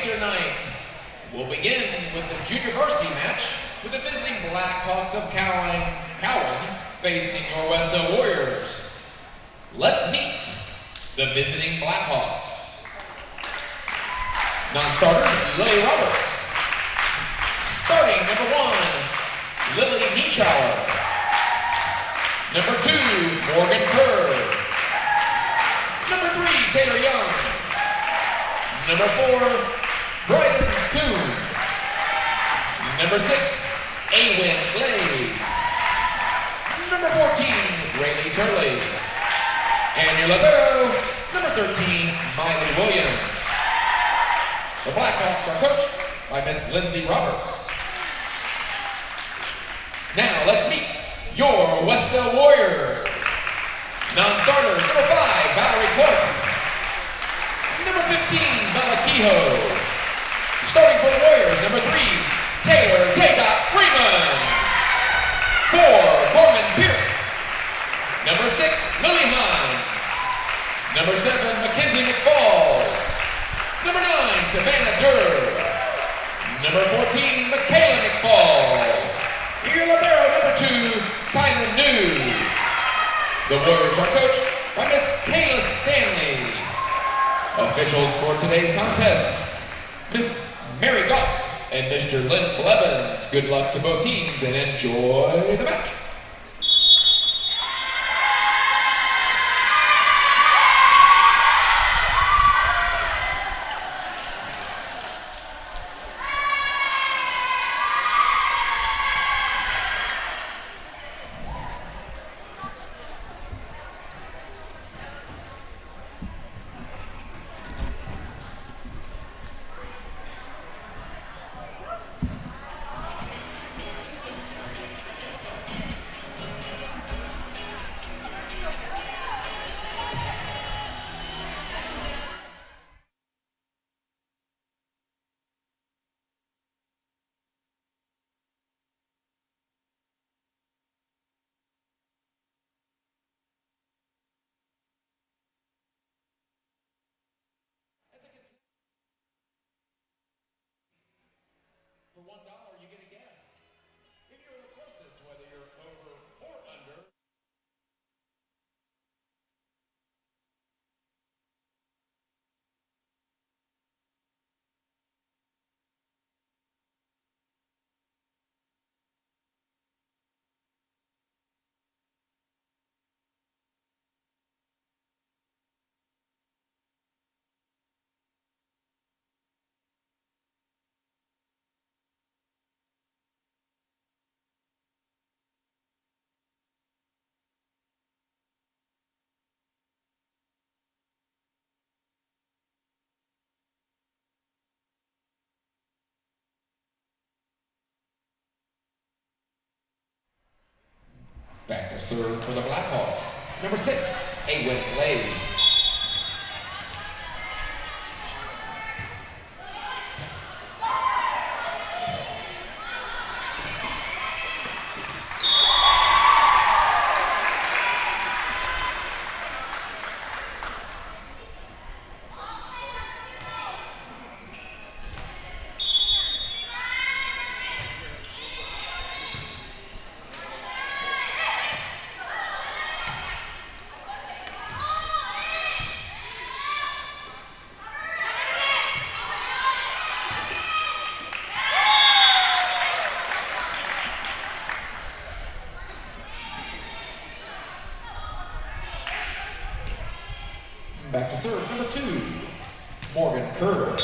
tonight. We'll begin with the junior varsity match with the visiting Blackhawks of Cowan facing your Wes-Del Warriors. Let's meet the visiting Blackhawks. Non-starters, Lily Roberts. Starting number 1, Lily Nietzschauer. Number 2, Morgan Kerr. Number 3, Taylor Young. Number 4, Bryden Kuhn. Number 6, Awin Blaze. Number 14, Rayleigh Turley. And your libero, number 13, Miley Williams. The Blackhawks are coached by Miss Lindsay Roberts. Now let's meet your Wes-Del Warriors. Non-starters, number 5, Valerie Clark. Number 15, Bella Kehoe. Starting for the Warriors, number 3, Taylor Tagot Freeman. 4, Corbin Pierce. Number 6, Lily Hines. Number 7, Mackenzie McFalls. Number 9, Savannah Durr. Number 14, Michaela McFalls. Your libero, number 2, Kylan New. The Warriors are coached by Miss Kayla Stanley. Officials for today's contest, Miss Mary Goff and Mr. Lynn Blevins. Good luck to both teams and enjoy the match. For $1, you get a guess. If you're the closest, whether you're over or under. Back to serve for the Blackhawks. Number 6, Awin Blaze. Back to serve, number 2, Morgan Kerr.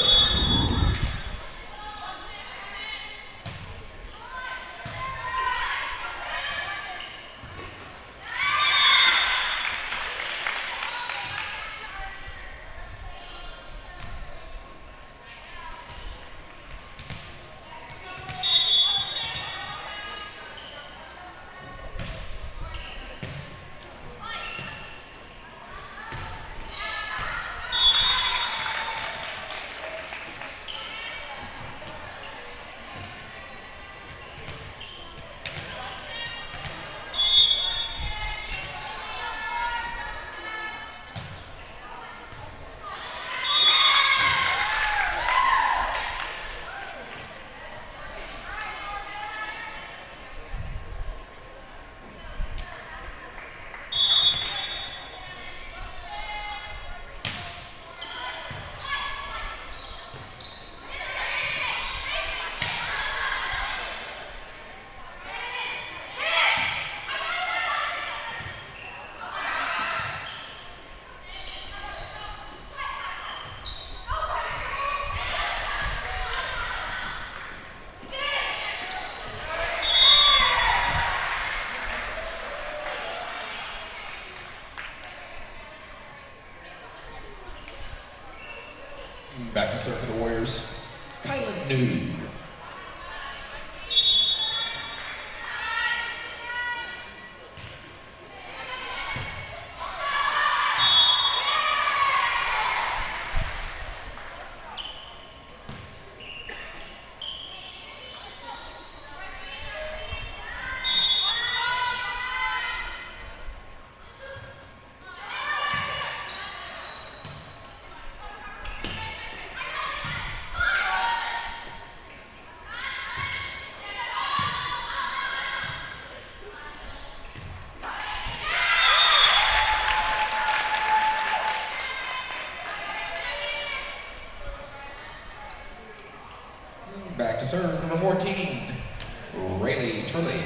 Back to serve for the Warriors, Kylan New. Back to serve, number 14, Rayleigh Turley.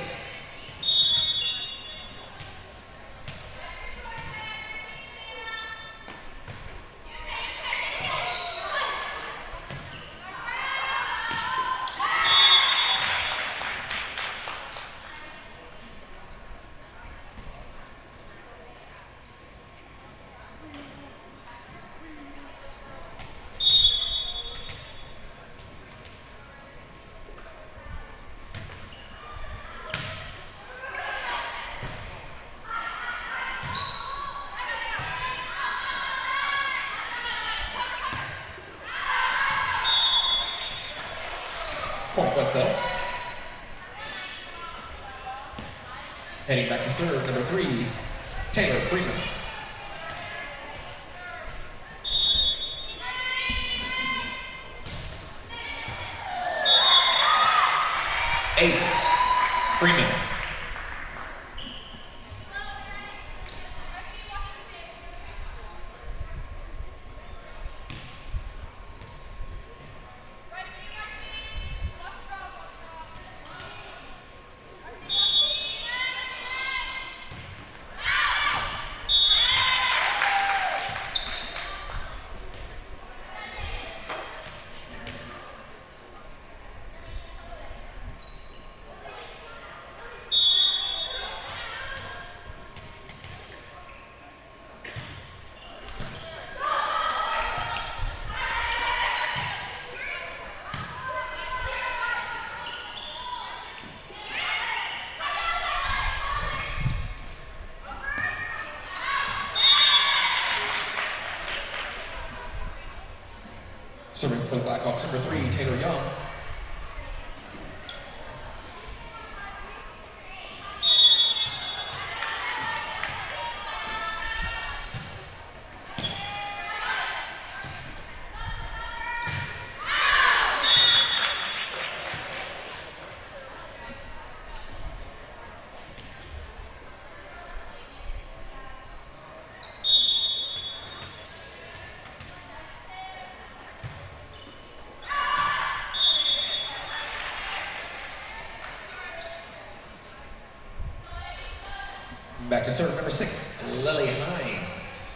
Point Wes-Del. Heading back to serve, number 3, Taylor Freeman. Ace Freeman. Serving for the Blackhawks, number 3, Taylor Young. Back to serve, number 6, Lily Hines.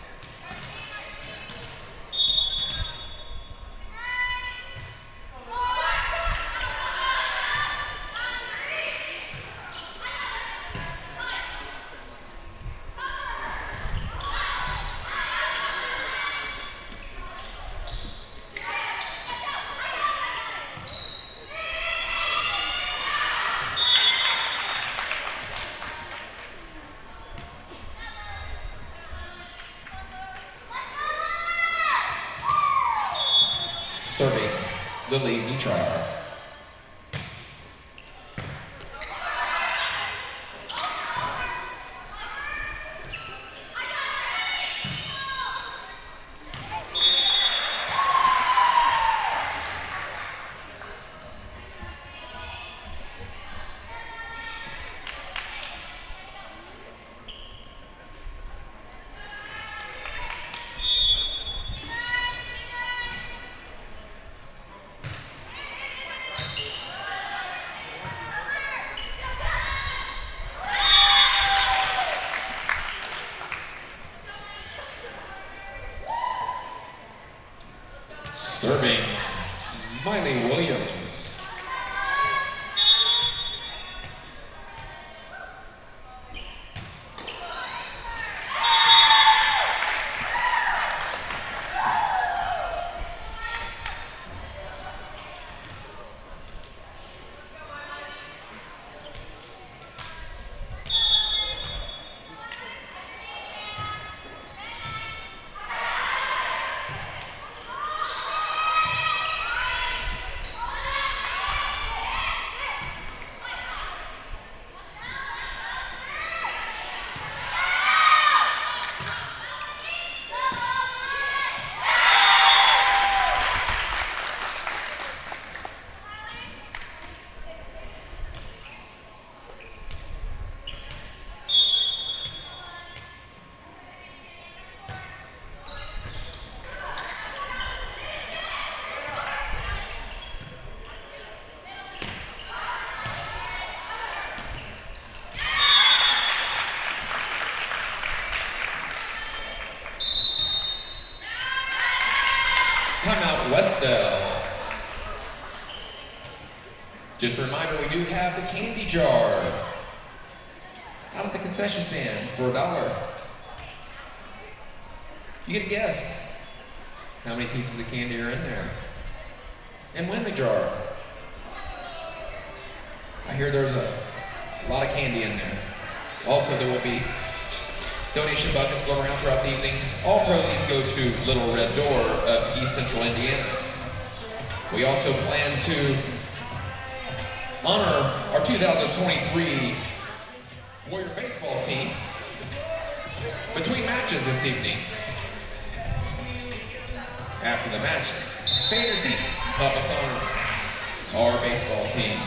Serving, Lily Mitrar. Wes-Del. Just a reminder, we do have the candy jar out at the concession stand for $1. You get a guess how many pieces of candy are in there and win the jar. I hear there's a lot of candy in there. Also, there will be donation buckets going around throughout the evening. All proceeds go to Little Red Door of East Central Indiana. We also plan to honor our 2023 Warrior baseball team between matches this evening. After the match, stay in your seats, help us honor our baseball team.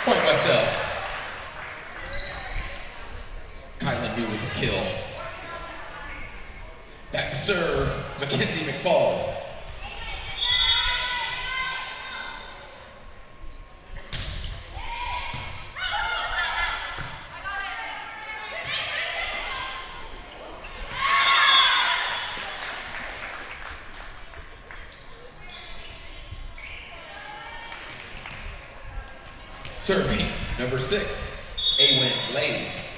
Point Wes-Del. Kylan New with the kill. Back to serve, Mackenzie McFalls. Serving number 6, Awin Blaze.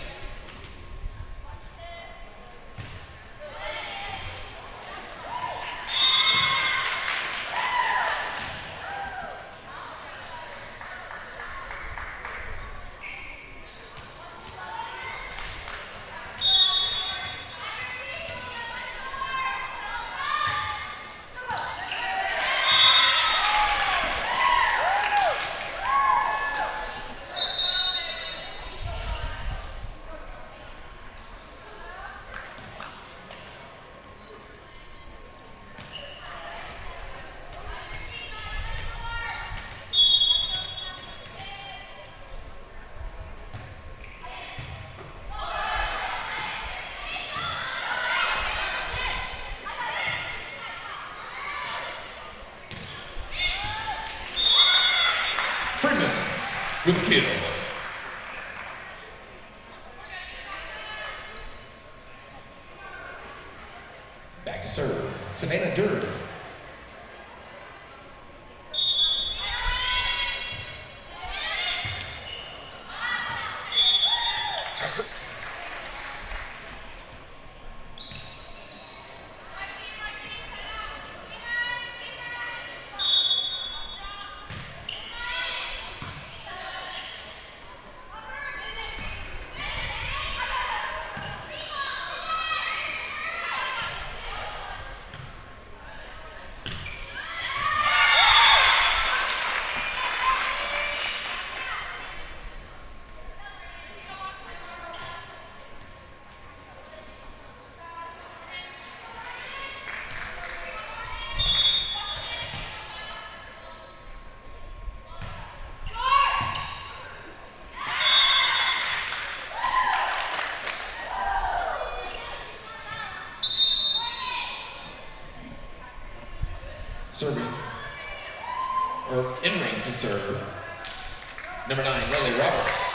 With a kill. Back to serve, Savannah Durd. Serving, or in ring to serve, number 9, Lily Roberts.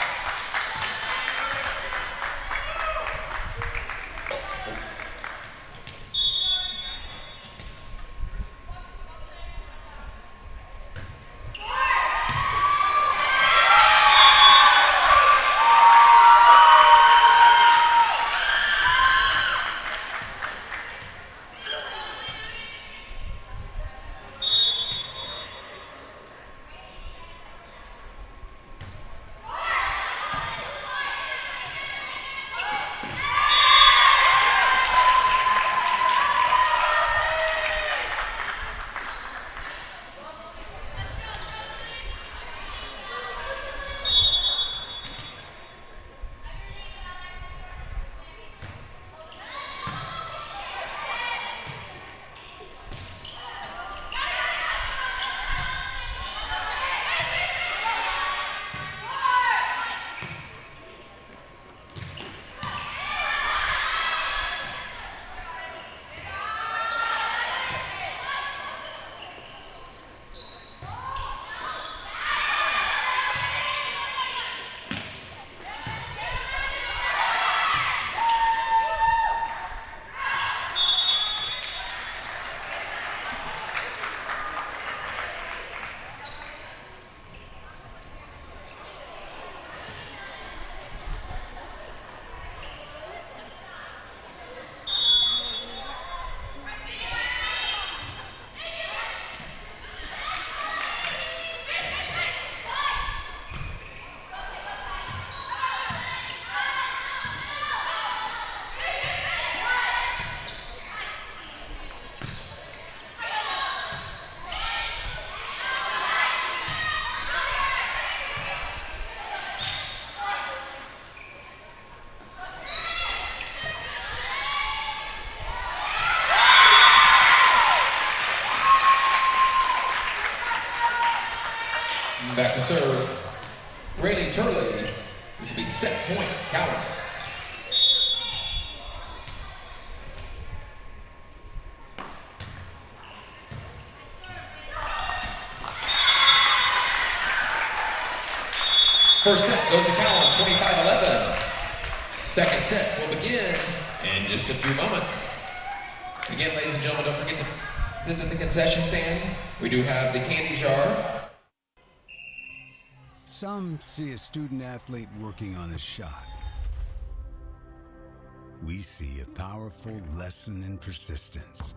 Back to serve, Rayleigh Turley. This will be set point, Cowan. First set goes to Cowan, 25-11. Second set will begin in just a few moments. Again, ladies and gentlemen, don't forget to visit the concession stand. We do have the candy jar. Some see a student athlete working on a shot. We see a powerful lesson in persistence.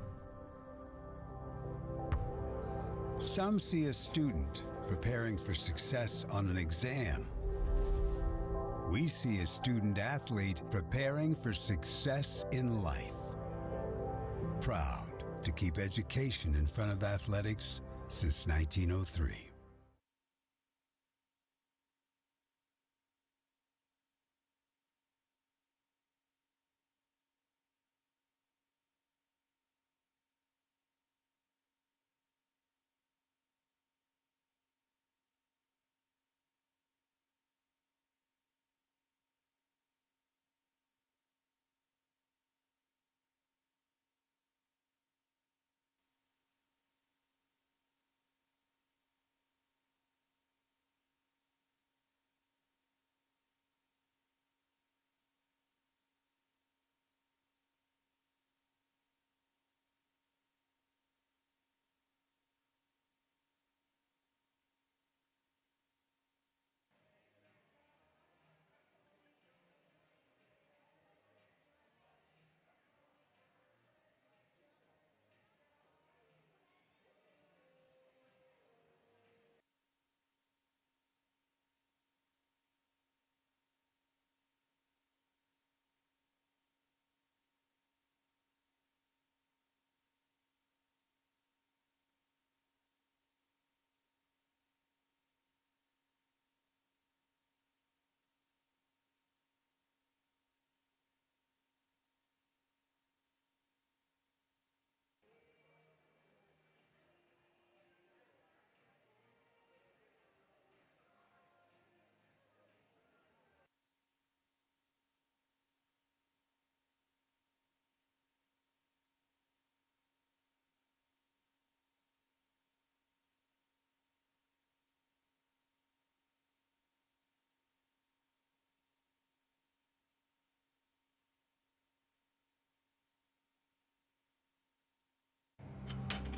Some see a student preparing for success on an exam. We see a student athlete preparing for success in life. Proud to keep education in front of athletics since 1903.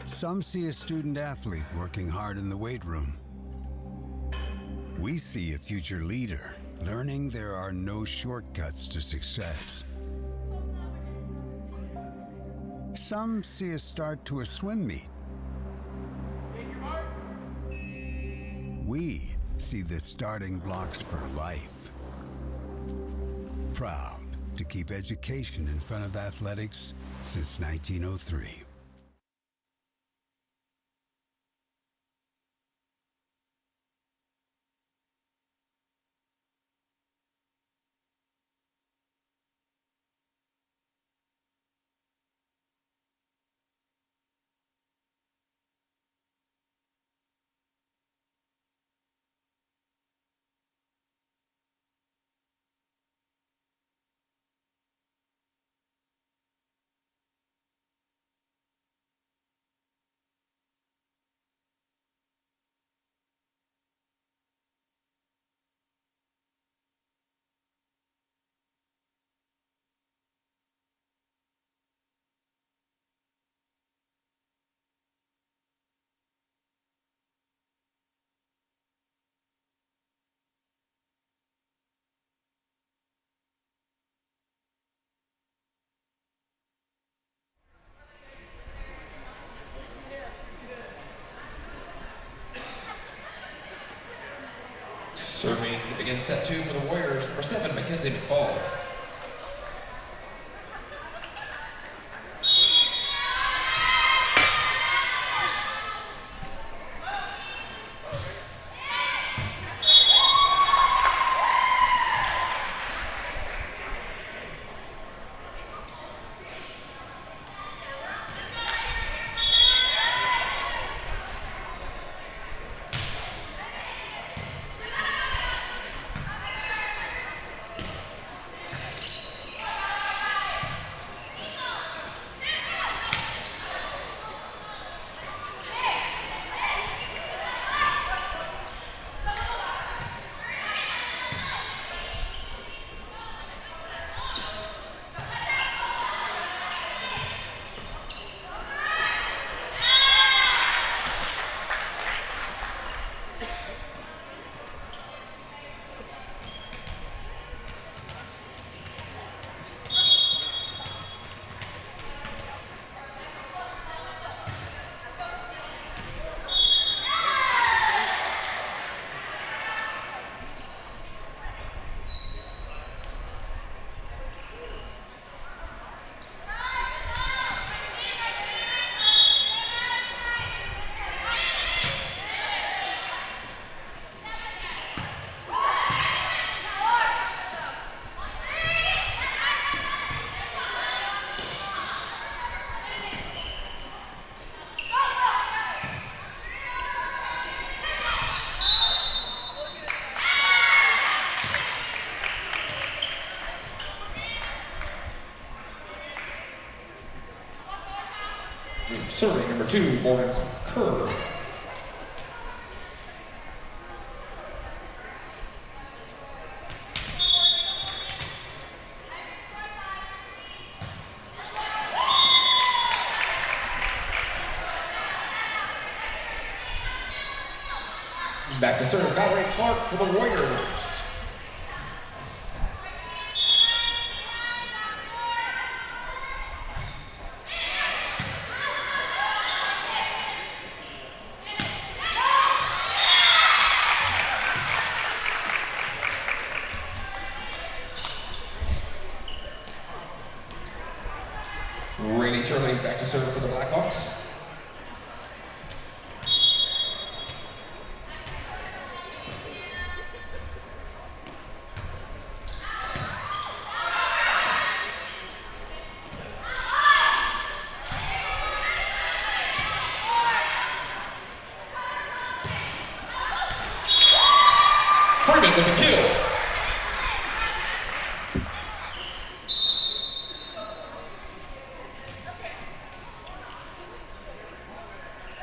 Some see a student athlete working hard in the weight room. We see a future leader learning there are no shortcuts to success. Some see a start to a swim meet. We see the starting blocks for life. Proud to keep education in front of athletics since 1903. Serving to begin set two for the Warriors, number 7, Mackenzie McFalls. Serving number 2, Morgan Kerr. Back to serve, Valerie Clark for the Warriors. Rainey Turley back to serve for the Blackhawks. Freeman with the kill.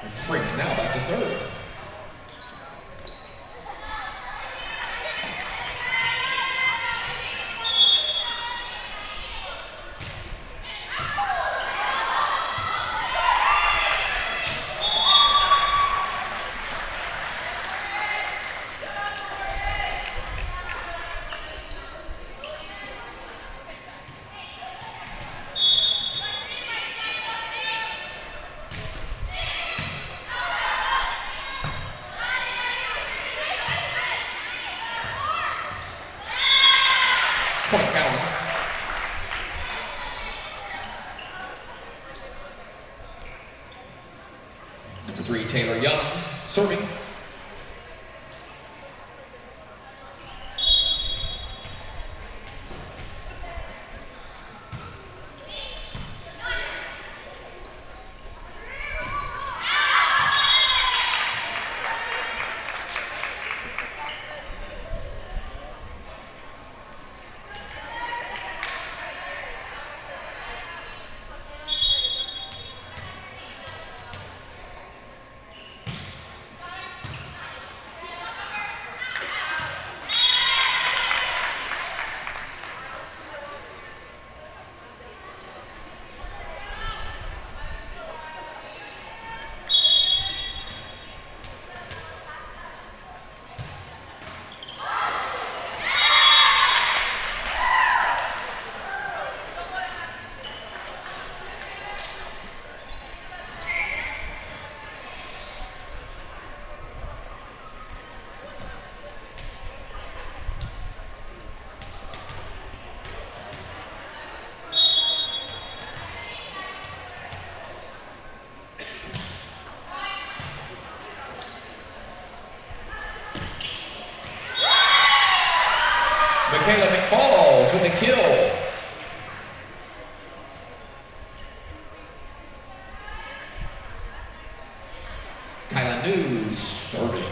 Freeman now back to serve. Point Cowan. Number 3, Taylor Young, serving. Michaela McFalls with a kill. Kyla News serving.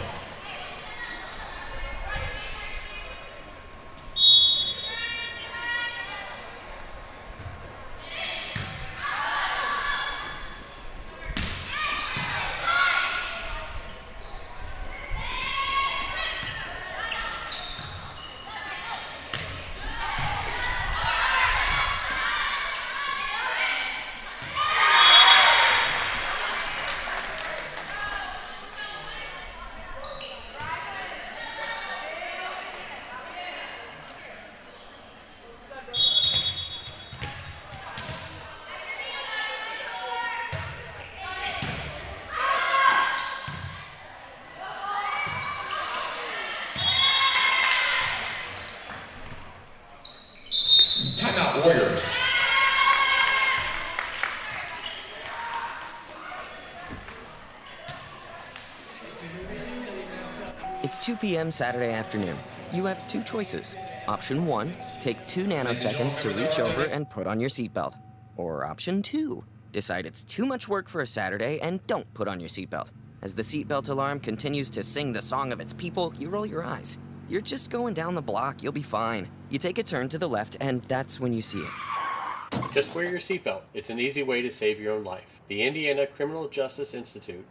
Timeout Warriors. It's 2 p.m. Saturday afternoon. You have 2 choices. Option 1, take 2 nanoseconds to reach over and put on your seatbelt. Or option 2, decide it's too much work for a Saturday and don't put on your seatbelt. As the seatbelt alarm continues to sing the song of its people, you roll your eyes. You're just going down the block, you'll be fine. You take a turn to the left, and that's when you see it. Just wear your seatbelt. It's an easy way to save your own life. The Indiana Criminal Justice Institute.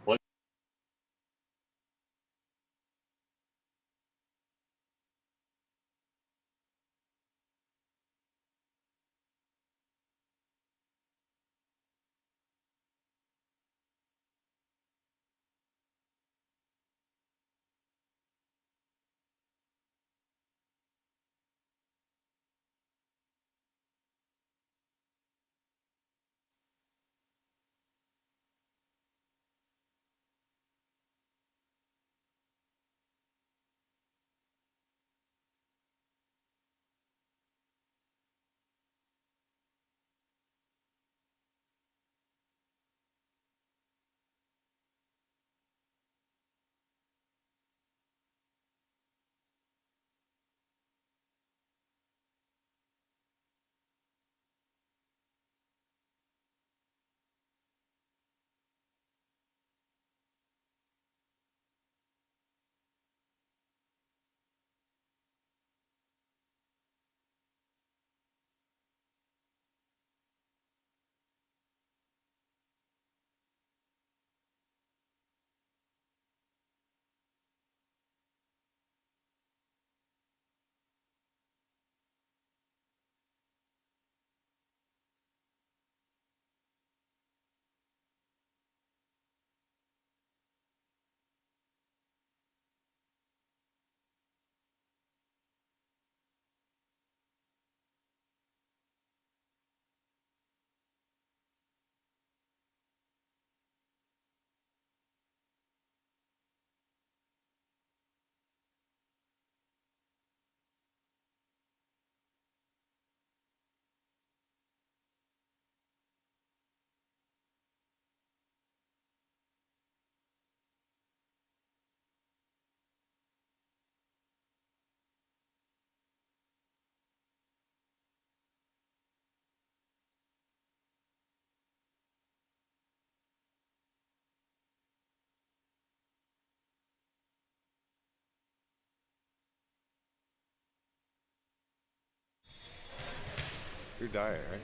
You're dying, right?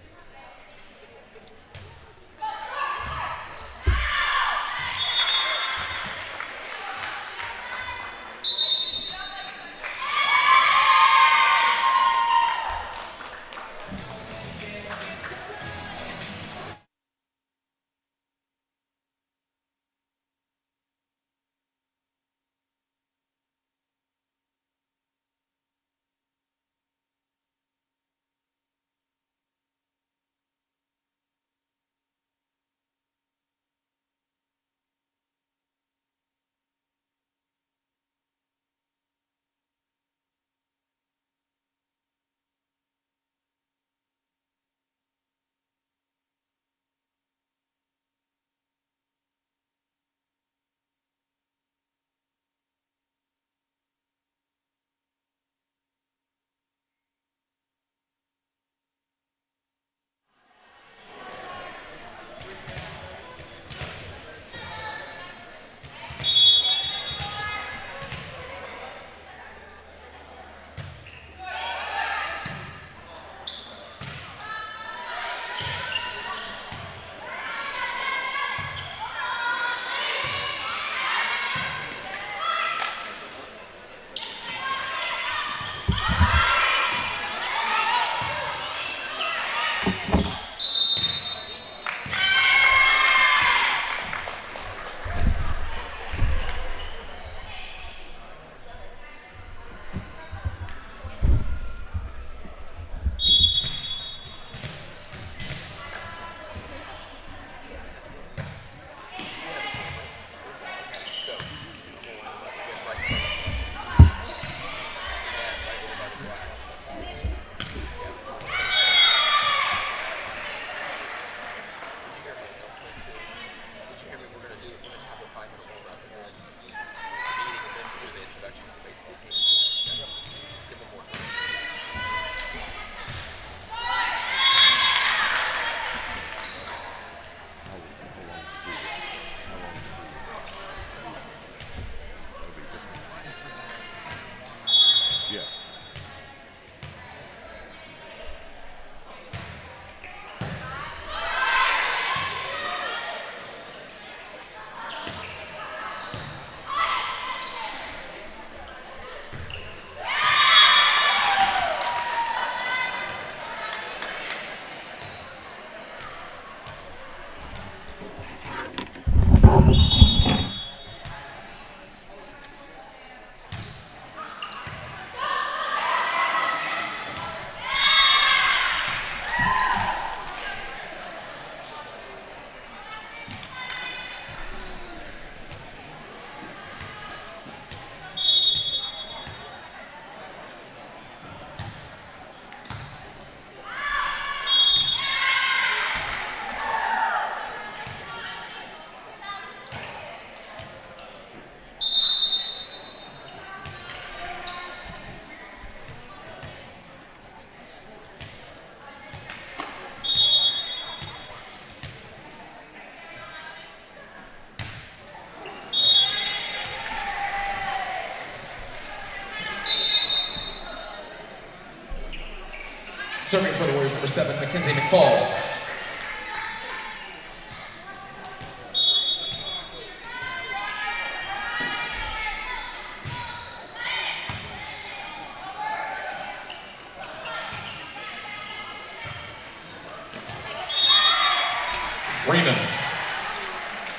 Serving for the Warriors, number 7, Mackenzie McFall.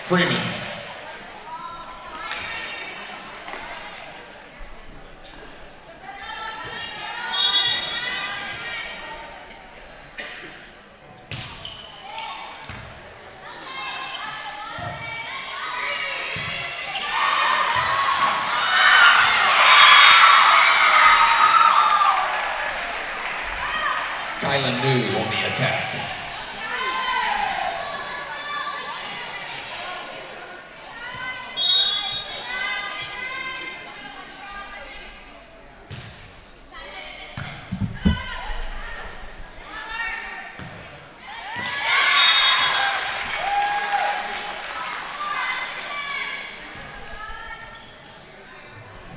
Freeman. Kylan New on the attack.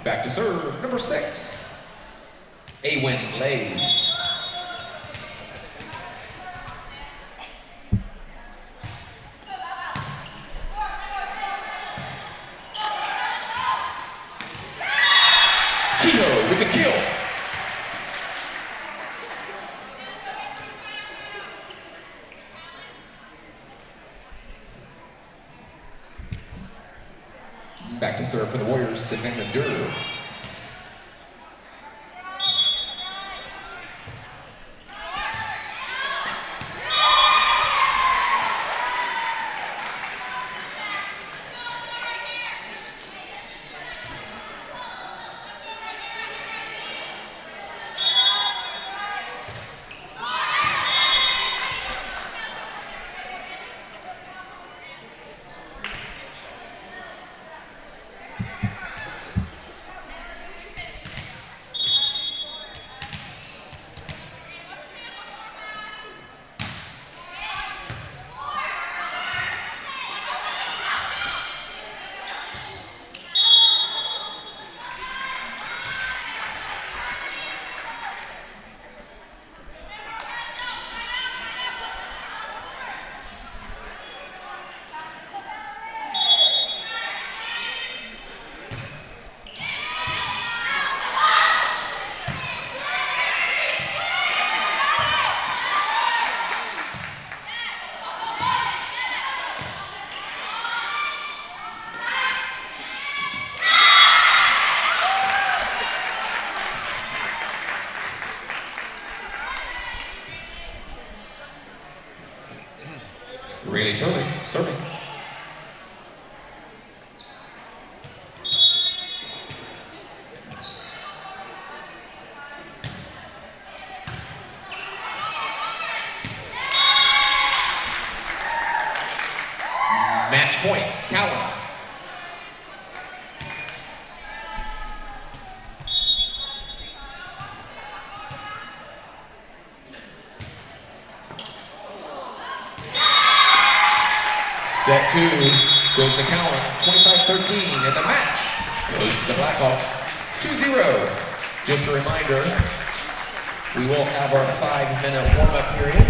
Back to serve, number 6, Awen Lays. Keto with the kill. Back to serve for the Warriors, Savannah Durr. Really Turley serving. Match point, Cowan. Set 2 goes to Cowan, 25-13, and the match goes to the Blackhawks, 2-0. Just a reminder, we will have our 5-minute warm-up period.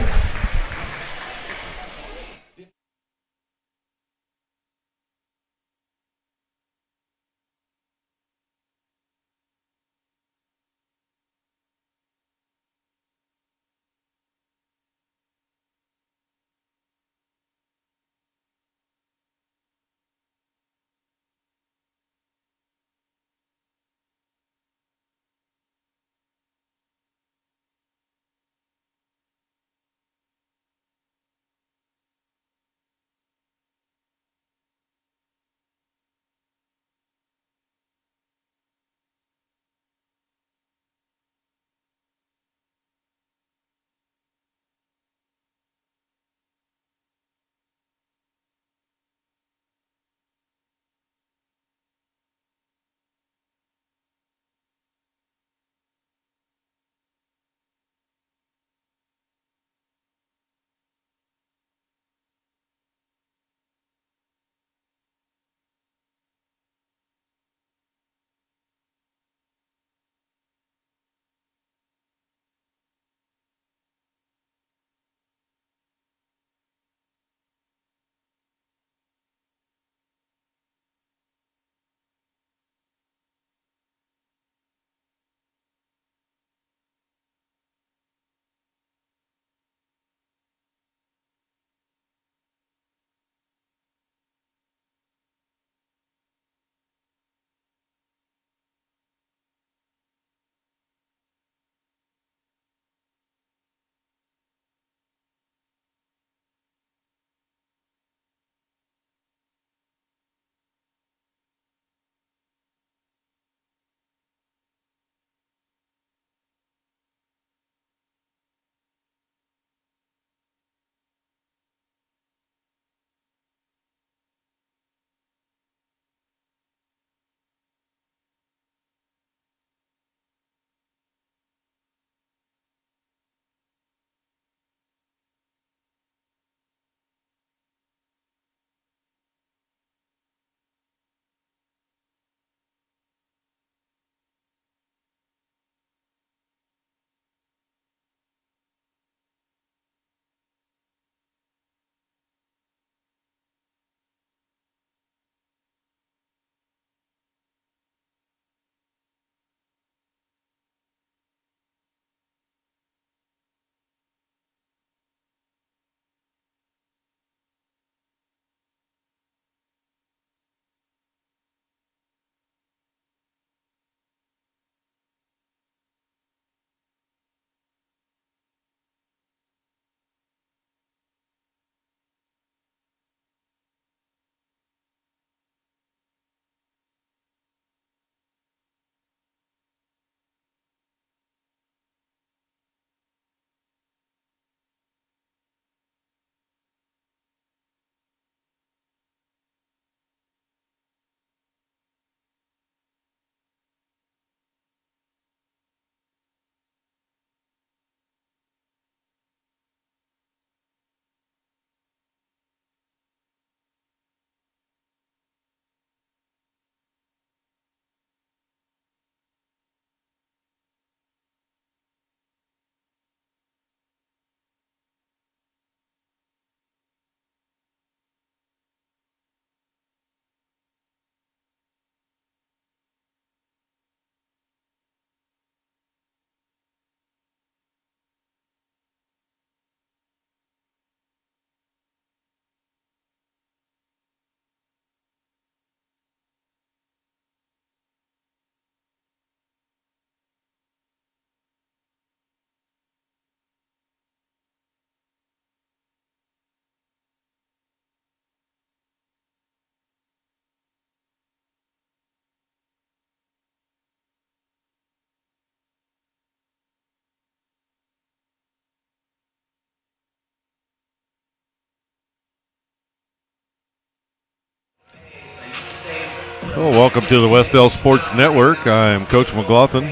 Well, welcome to the Wes-Del Sports Network. I'm Coach McLaughlin.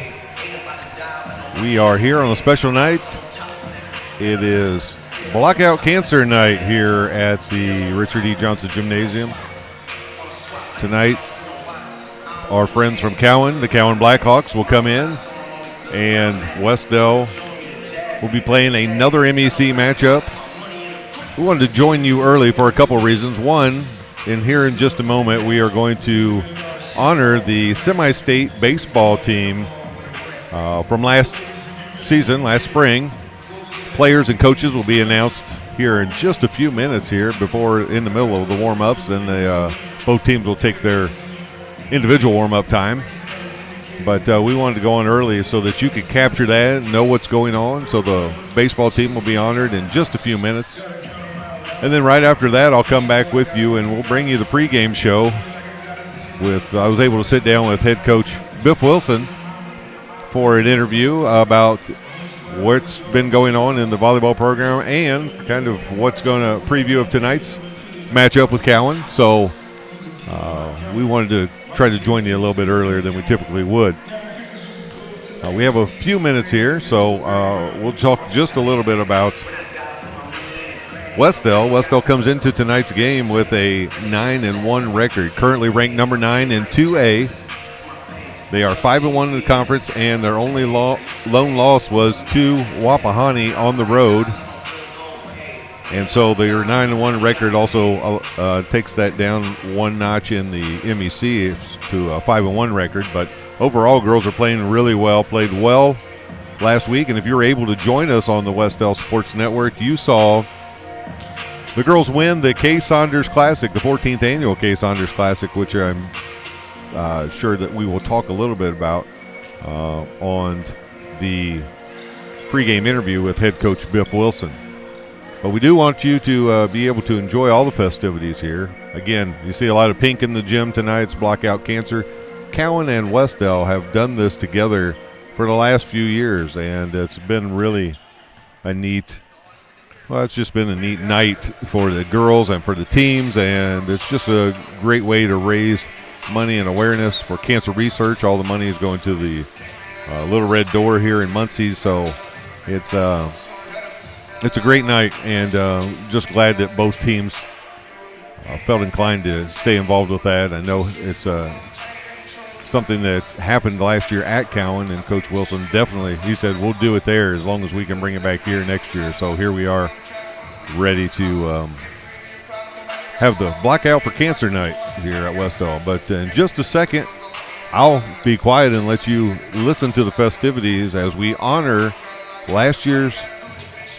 We are here on a special night. It is Blackout Cancer Night here at the Richard E. Johnson Gymnasium. Tonight, our friends from Cowan, the Cowan Blackhawks, will come in, and Wes-Del will be playing another MEC matchup. We wanted to join you early for a couple reasons. One, in here in just a moment, we are going to honor the semi-state baseball team from last season, last spring. Players and coaches will be announced here in just a few minutes here before in the middle of the warm-ups. Then both teams will take their individual warm-up time. But we wanted to go on early so that you could capture that and know what's going on. So the baseball team will be honored in just a few minutes. And then right after that, I'll come back with you and we'll bring you the pregame show. I was able to sit down with head coach Biff Wilson for an interview about what's been going on in the volleyball program and kind of what's going to preview of tonight's matchup with Cowan. So we wanted to try to join you a little bit earlier than we typically would. We have a few minutes here, so we'll talk just a little bit about Wes-Del. Wes-Del comes into tonight's game with a 9-1 record, currently ranked number 9 in 2A. They are 5-1 in the conference, and their only lone loss was to Wapahani on the road. And so their 9-1 record also takes that down one notch in the MEC to a 5-1 record. But overall, girls are playing really well, played well last week. And if you're able to join us on the Wes-Del Sports Network, you saw the girls win the Kay Saunders Classic, the 14th annual Kay Saunders Classic, which I'm sure that we will talk a little bit about on the pregame interview with head coach Biff Wilson. But we do want you to be able to enjoy all the festivities here. Again, you see a lot of pink in the gym tonight. It's Blackout Cancer. Cowan and Wes-Del have done this together for the last few years, and it's been really a neat it's just been a neat night for the girls and for the teams, and it's just a great way to raise money and awareness for cancer research. All the money is going to the Little Red Door here in Muncie, so it's a great night, and just glad that both teams felt inclined to stay involved with that. I know it's something that happened last year at Cowan, and Coach Wilson definitely, he said, we'll do it there as long as we can bring it back here next year. So here we are, ready to have the Blackout for Cancer Night here at Wes-Del. But in just a second, I'll be quiet and let you listen to the festivities as we honor last year's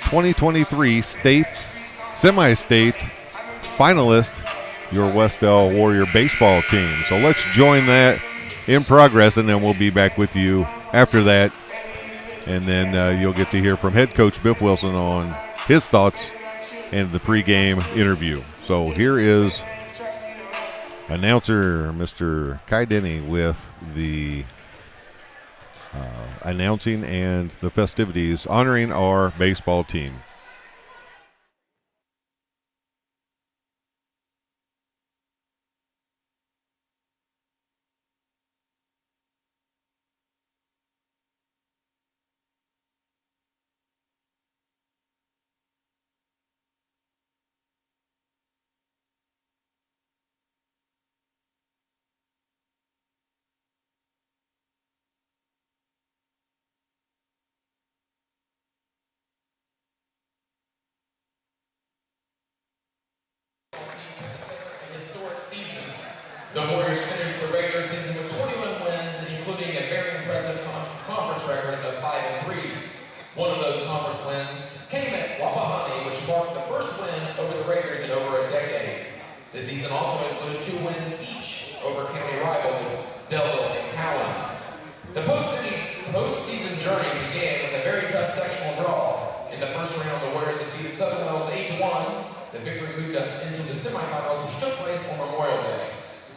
2023 semi-state finalist, your Wes-Del Warrior baseball team. So let's join that in progress, and then we'll be back with you after that. And then you'll get to hear from head coach Biff Wilson on his thoughts and the pregame interview. So here is announcer Mr. Kai Denny with the announcing and the festivities honoring our baseball team. The Warriors finished the regular season with 21 wins, including a very impressive conference record of 5-3. One of those conference wins came at Wapahani, which marked the first win over the Raiders in over a decade. The season also included 2 wins each over county rivals, Delville and Cowan. The postseason journey began with a very tough sectional draw. In the first round, the Warriors defeated Southern Wells 8-1. The victory moved us into the semifinals, which took place on Memorial Day.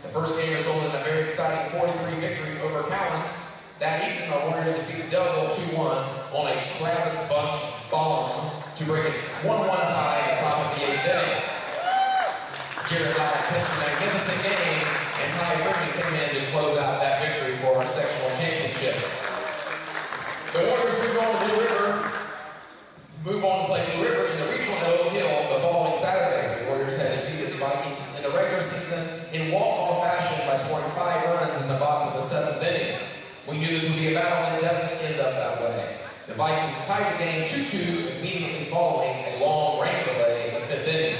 The first game resulted in a very exciting 4-3 victory over Cowan. That evening, our Warriors defeated Delville 2-1 on a Travis Bunch bomb to break a 1-1 tie at the top of the 8th inning. Jared Lyon pitched a magnificent game and Ty Freeman came in to close out that victory for our sectional championship. The Warriors move on to play Blue River in the regional at Oak Hill the following Saturday. The Warriors had defeated the Vikings in the regular season in walk-off fashion by scoring 5 runs in the bottom of the 7th inning. We knew this would be a battle, and it definitely ended up that way. The Vikings tied the game 2-2 immediately following a long rain delay in the 5th inning.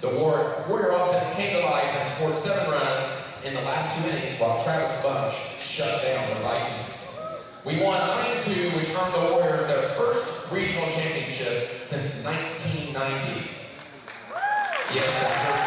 The Warrior offense came to life and scored 7 runs in the last 2 innings while Travis Bunch shut down the Vikings. We won 9-2, which earned the Warriors their first regional championship since 1990. Yes, that's right.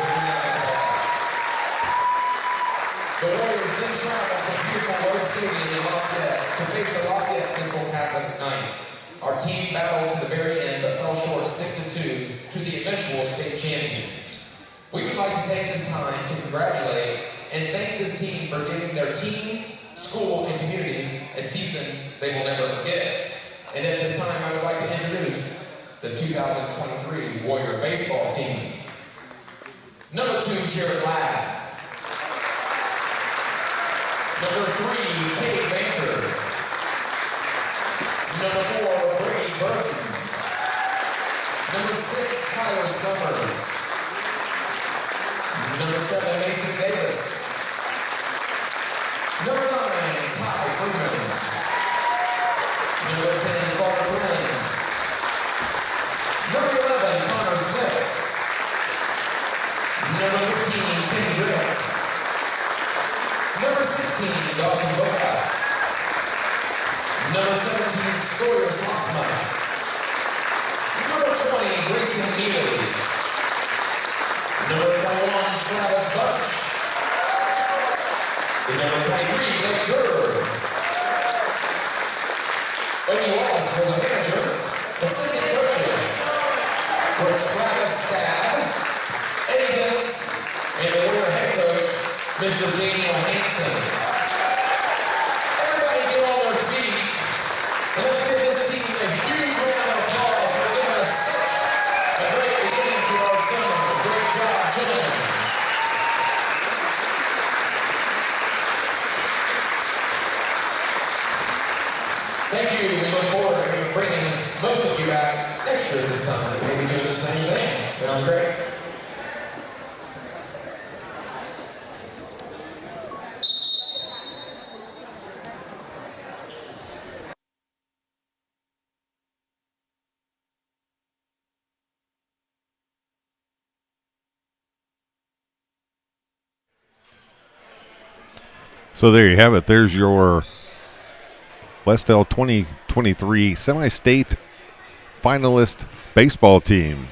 The Warriors then traveled from beautiful Road Stadium in Lafayette to face the Lafayette Central Catholic Knights. Our team battled to the very end but fell short 6-2 to the eventual state champions. We would like to take this time to congratulate and thank this team for giving their team, school, and community a season they will never forget. And at this time, I would like to introduce the 2023 Warrior baseball team. Number 2, Jared Ladd. Number 3, Kate Banter. Number 4, Brady Burton. Number 6, Tyler Summers. Number 7, Mason Davis. Number 9, Ty Freeman. Number 10, Clark Flynn. Number 11, Connor Smith. Number 15, Ken Drake. Number 16, Dawson Boca. Number 17, Sawyer Soxma. Number 20, Grayson Neely. Number 21, Travis Bunch. Number 23, Blake Durr. Odie Wallace was a manager. Assistant coaches were Travis Stab, Eddie Dennis, and the Warrior head coach, Mr. Daniel Hansen. Everybody get on their feet, and let's give this team a huge round of applause for giving us such a great beginning to our summer. Great job, gentlemen. Thank you. We look forward to bringing most of you back next year this time. Maybe doing the same thing. Sound great? So there you have it. There's your Wes-Del 2023 semi-state finalist baseball team.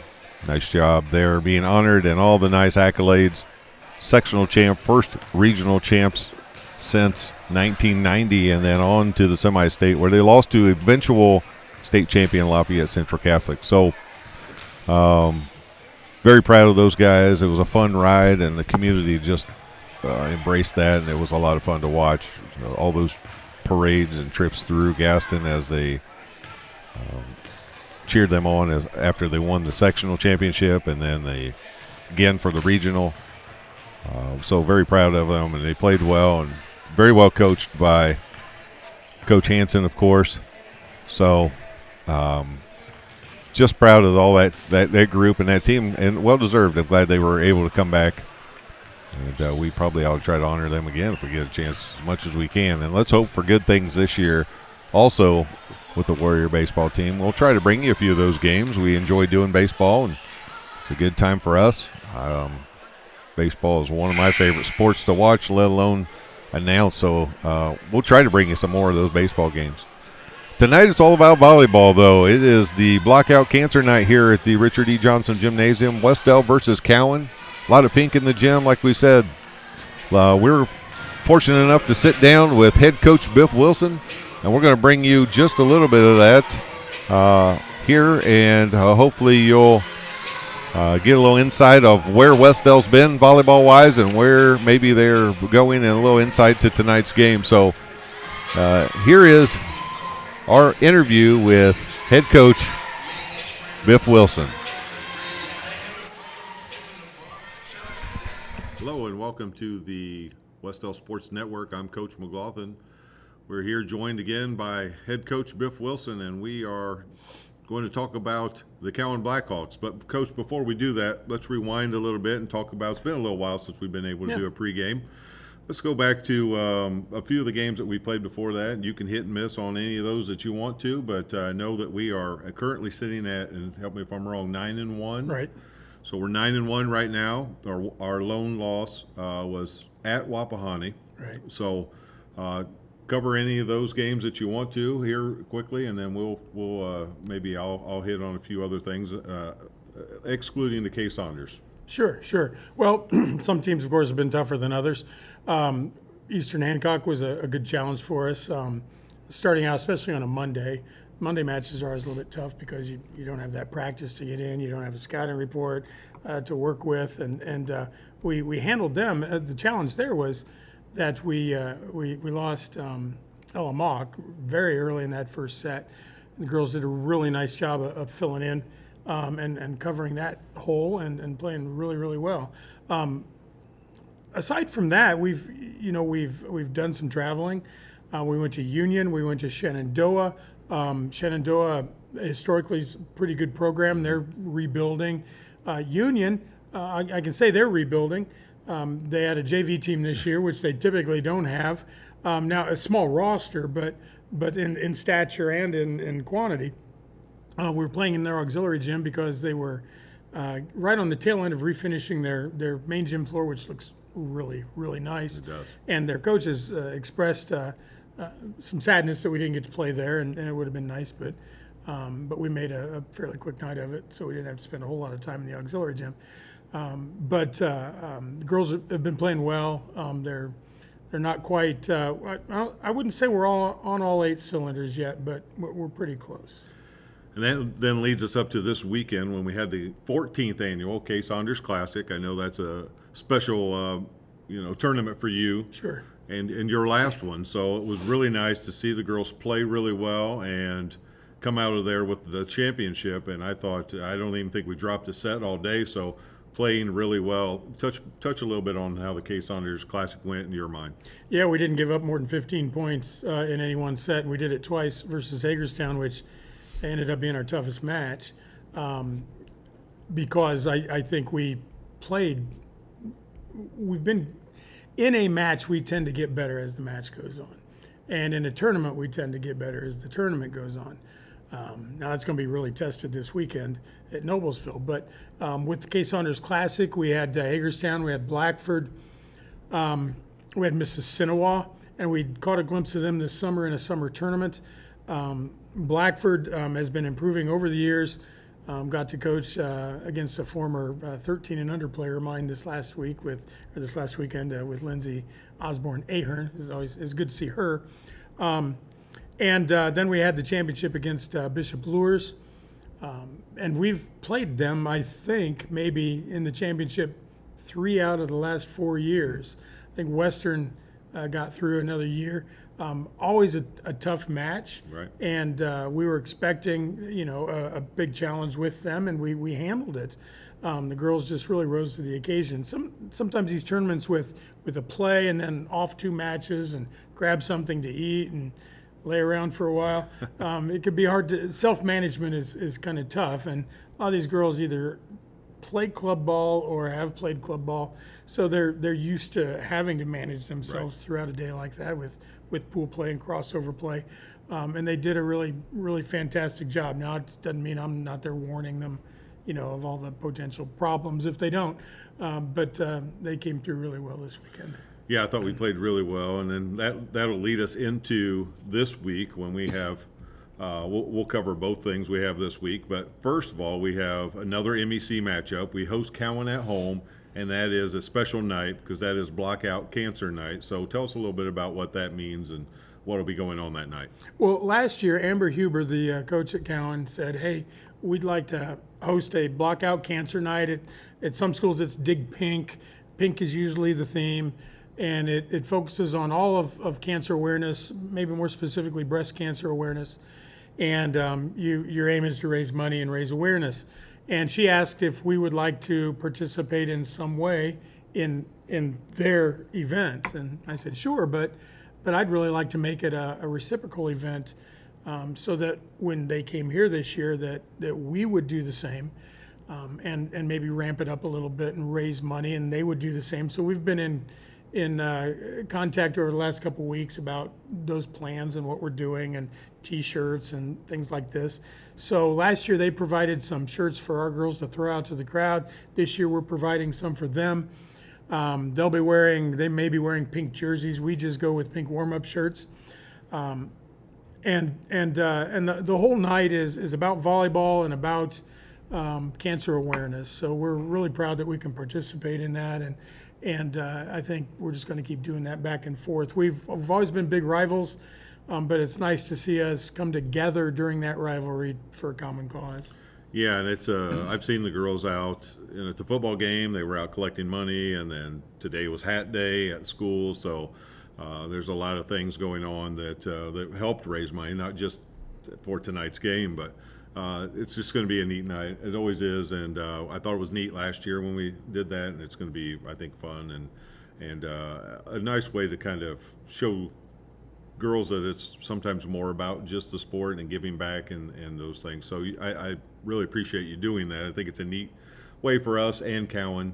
Nice job there, being honored and all the nice accolades. Sectional champ, first regional champs since 1990, and then on to the semi-state where they lost to eventual state champion Lafayette Central Catholic. So very proud of those guys. It was a fun ride, and the community just embraced that, and it was a lot of fun to watch. All those parades and trips through Gaston as they cheered them on after they won the sectional championship, and then again for the regional. So very proud of them, and they played well and very well coached by Coach Hansen, of course. So just proud of all that group and that team, and well deserved. I'm glad they were able to come back. And we probably ought to try to honor them again if we get a chance as much as we can. And let's hope for good things this year also with the Warrior baseball team. We'll try to bring you a few of those games. We enjoy doing baseball, and it's a good time for us. Baseball is one of my favorite sports to watch, let alone announce. So we'll try to bring you some more of those baseball games. Tonight it's all about volleyball, though. It is the Blackout Cancer Night here at the Richard E. Johnson Gymnasium. Wes-Del versus Cowan. A lot of pink in the gym, like we said. We're fortunate enough to sit down with head coach Biff Wilson, and we're going to bring you just a little bit of that here, and hopefully you'll get a little insight of where Wes-Del's been volleyball-wise and where maybe they're going, and a little insight to tonight's game. So here is our interview with head coach Biff Wilson. Hello and welcome to the Wes-Del Sports Network. I'm Coach McLaughlin. We're here joined again by head coach Biff Wilson, and we are going to talk about the Cowan Blackhawks. But, Coach, before we do that, let's rewind a little bit and talk about, it's been a little while since we've been able to do a pregame. Let's go back to a few of the games that we played before that. You can hit and miss on any of those that you want to, but know that we are currently sitting at, and help me if I'm wrong, 9-1. Right. So we're 9-1 right now. Our lone loss was at Wapahani. Right. So cover any of those games that you want to here quickly, and then we'll maybe I'll hit on a few other things, excluding the K Saunders. Sure. Well, some teams, of course, have been tougher than others. Eastern Hancock was a good challenge for us. Starting out, especially on a Monday. Monday matches are always a little bit tough because you don't have that practice to get in. You don't have a scouting report to work with, and we handled them. The challenge there was that we lost Ella very early in that first set. The girls did a really nice job of filling in and covering that hole and playing really, really well. Aside from that, we've done some traveling. We went to Union. We went to Shenandoah. Shenandoah historically is a pretty good program. They're rebuilding. Union, I can say they're rebuilding. They had a JV team this year, which they typically don't have. Now a small roster, but in stature and in quantity. We were playing in their auxiliary gym because they were right on the tail end of refinishing their main gym floor, which looks really, really nice. It does. And their coaches expressed some sadness that we didn't get to play there, and it would have been nice, but we made a fairly quick night of it, so we didn't have to spend a whole lot of time in the auxiliary gym. The girls have been playing well. They're not quite. I wouldn't say we're all on all 8 cylinders yet, but we're pretty close. And that then leads us up to this weekend when we had the 14th annual K Saunders Classic. I know that's a special, tournament for you. Sure. And your last one. So it was really nice to see the girls play really well and come out of there with the championship. And I thought, I don't even think we dropped a set all day. So playing really well. Touch a little bit on how the K Saunders Classic went in your mind. Yeah, we didn't give up more than 15 points in any one set. And we did it twice versus Hagerstown, which ended up being our toughest match because I think we've been in a match, we tend to get better as the match goes on. And in a tournament, we tend to get better as the tournament goes on. Now, that's going to be really tested this weekend at Noblesville. But with the K Saunders Classic, we had Hagerstown, we had Blackford, we had Mississinawa, and we caught a glimpse of them this summer in a summer tournament. Blackford has been improving over the years. Got to coach against a former 13 and under player of mine this last weekend with Lindsay Osborne Ahern. It's good to see her. And then we had the championship against Bishop Luers. And we've played them, I think, maybe in the championship 3 out of the last 4 years. I think Western got through another year. Always a tough match, right. And we were expecting, a big challenge with them, and we handled it. The girls just really rose to the occasion. Sometimes these tournaments with a play and then off 2 matches and grab something to eat and lay around for a while, it could be hard to. Self-management is kind of tough, and a lot of these girls either play club ball or have played club ball, so they're used to having to manage themselves throughout a day like that with pool play and crossover play, and they did a really, really fantastic job. Now, it doesn't mean I'm not there warning them, of all the potential problems if they don't, but they came through really well this weekend. Yeah, I thought we played really well, and then that'll lead us into this week when we have we'll cover both things we have this week. But first of all, we have another MEC matchup. We host Cowan at home, and that is a special night because that is Blackout Cancer Night. So tell us a little bit about what that means and what will be going on that night. Well, last year, Amber Huber, the coach at Cowan, said, hey, we'd like to host a Blackout Cancer Night. At some schools, it's Dig Pink. Pink is usually the theme. And it focuses on all of cancer awareness, maybe more specifically breast cancer awareness. And your aim is to raise money and raise awareness. And she asked if we would like to participate in some way in their event. And I said, sure, but I'd really like to make it a reciprocal event, so that when they came here this year, that we would do the same, and maybe ramp it up a little bit and raise money, and they would do the same. So we've been in contact over the last couple of weeks about those plans and what we're doing, and T-shirts and things like this. So last year they provided some shirts for our girls to throw out to the crowd. This year we're providing some for them. They may be wearing pink jerseys. We just go with pink warm-up shirts. And the whole night is about volleyball and about cancer awareness. So we're really proud that we can participate in that, and I think we're just going to keep doing that back and forth. We've always been big rivals, but it's nice to see us come together during that rivalry for a common cause. Yeah, and it's I've seen the girls out, and at the football game they were out collecting money, and then today was hat day at school, so there's a lot of things going on that helped raise money, not just for tonight's game, but it's just going to be a neat night. It always is, and I thought it was neat last year when we did that, and it's going to be, I think, fun and a nice way to kind of show girls that it's sometimes more about just the sport and giving back and those things. So I really appreciate you doing that. I think it's a neat way for us and Cowan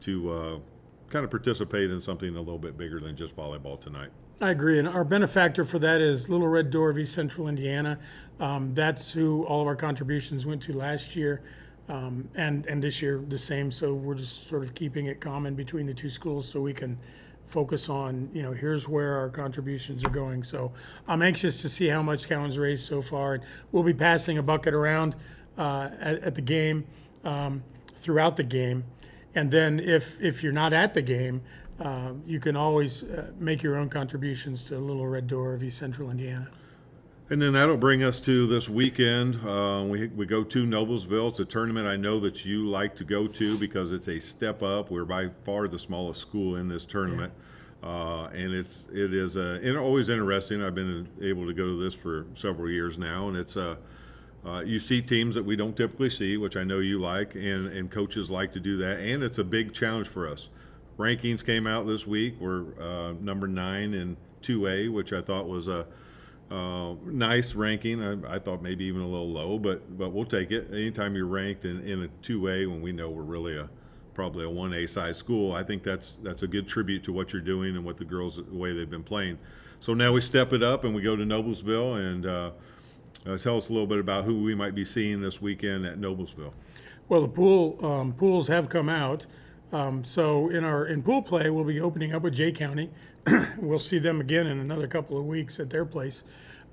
to kind of participate in something a little bit bigger than just volleyball tonight. I agree, and our benefactor for that is Little Red Door of East Central Indiana. That's who all of our contributions went to last year, and this year the same. So we're just sort of keeping it common between the two schools so we can focus on, here's where our contributions are going. So I'm anxious to see how much Cowan's raised so far. We'll be passing a bucket around at the game, throughout the game. And then if you're not at the game, you can always make your own contributions to Little Red Door of East Central Indiana. And then that'll bring us to this weekend. We go to Noblesville. It's a tournament I know that you like to go to because it's a step up. We're by far the smallest school in this tournament. And it is always interesting. I've been able to go to this for several years now, and it's you see teams that we don't typically see, which I know you like, and coaches like to do that. And it's a big challenge for us. Rankings came out this week. We're number 9 in 2A, which I thought was a nice ranking. I thought maybe even a little low, but we'll take it. Anytime you're ranked in a 2A, when we know we're really probably a 1A size school, I think that's a good tribute to what you're doing and what the girls, the way they've been playing. So now we step it up and we go to Noblesville, and tell us a little bit about who we might be seeing this weekend at Noblesville. Well, the pools have come out. So in pool play, we'll be opening up with Jay County. We'll see them again in another couple of weeks at their place.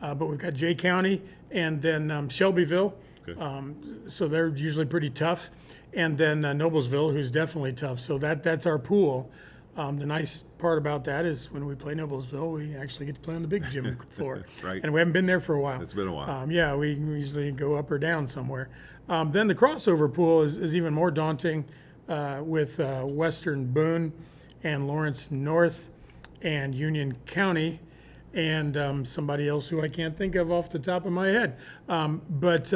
But we've got Jay County and then Shelbyville. Okay. So they're usually pretty tough. And then Noblesville, who's definitely tough. So that's our pool. The nice part about that is when we play Noblesville, we actually get to play on the big gym floor. Right. And we haven't been there for a while. It's been a while. Yeah, we usually go up or down somewhere. Then the crossover pool is even more daunting, with Western Boone and Lawrence North and Union County and somebody else who I can't think of off the top of my head. But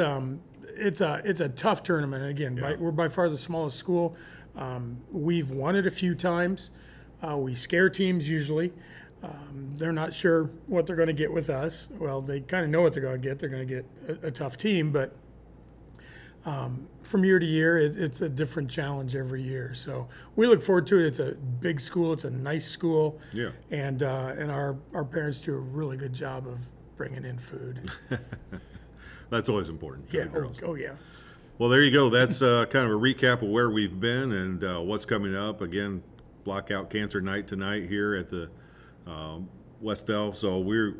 it's a tough tournament. Again, Yeah. we're by far the smallest school. We've won it a few times. We scare teams usually. They're not sure what they're going to get with us. Well, they kind of know what they're going to get. They're going to get a tough team, but from year to year, it's a different challenge every year. So we look forward to it. It's a big school. It's a nice school. Yeah. And our parents do a really good job of bringing in food. That's always important for Yeah. the girls. Oh, yeah. Well, there you go. That's kind of a recap of where we've been and what's coming up. Again, Blackout Cancer Night tonight here at the Wes-Del. So we're,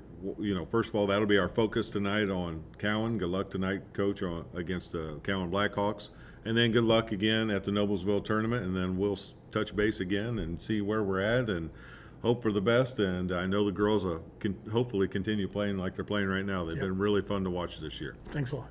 first of all, that'll be our focus tonight on Cowan. Good luck tonight, Coach, against the Cowan Blackhawks. And then good luck again at the Noblesville tournament. And then we'll touch base again and see where we're at and hope for the best. And I know the girls can hopefully continue playing like they're playing right now. They've been really fun to watch this year. Thanks a lot.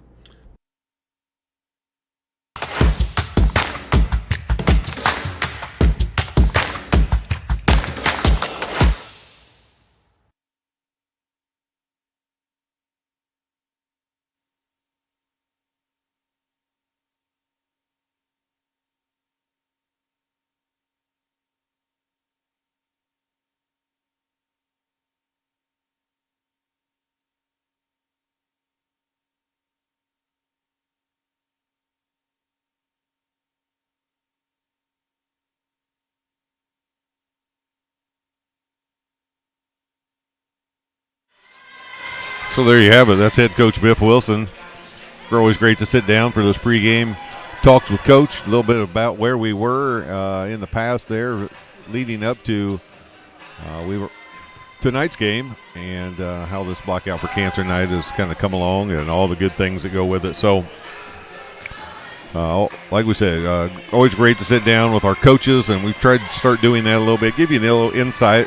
So there you have it. That's head coach Biff Wilson. It's always great to sit down for those pregame talks with Coach. A little bit about where we were in the past there, leading up to tonight's game, and how this Blackout for Cancer Night has kind of come along, and all the good things that go with it. So, like we said, always great to sit down with our coaches, and we've tried to start doing that a little bit, give you a little insight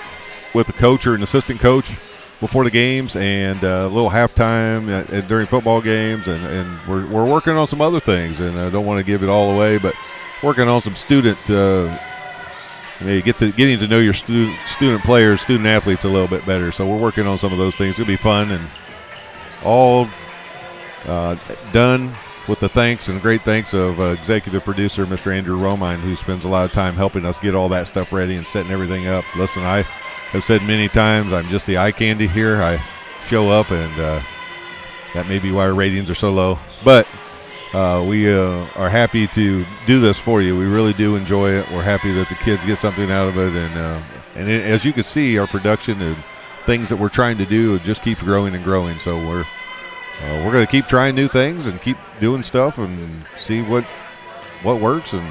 with the coach or an assistant coach before the games, and a little halftime during football games, and we're working on some other things, and I don't want to give it all away, but working on some student getting to know your student players, student athletes a little bit better. So we're working on some of those things. It'll be fun, and all done with the thanks and great thanks of executive producer Mr. Andrew Romine, who spends a lot of time helping us get all that stuff ready and setting everything up. Listen, I have said many times I'm just the eye candy here. I show up, and that may be why our ratings are so low. But we are happy to do this for you. We really do enjoy it. We're happy that the kids get something out of it. And as you can see, our production and things that we're trying to do just keeps growing and growing. So we're going to keep trying new things and keep doing stuff and see what works. And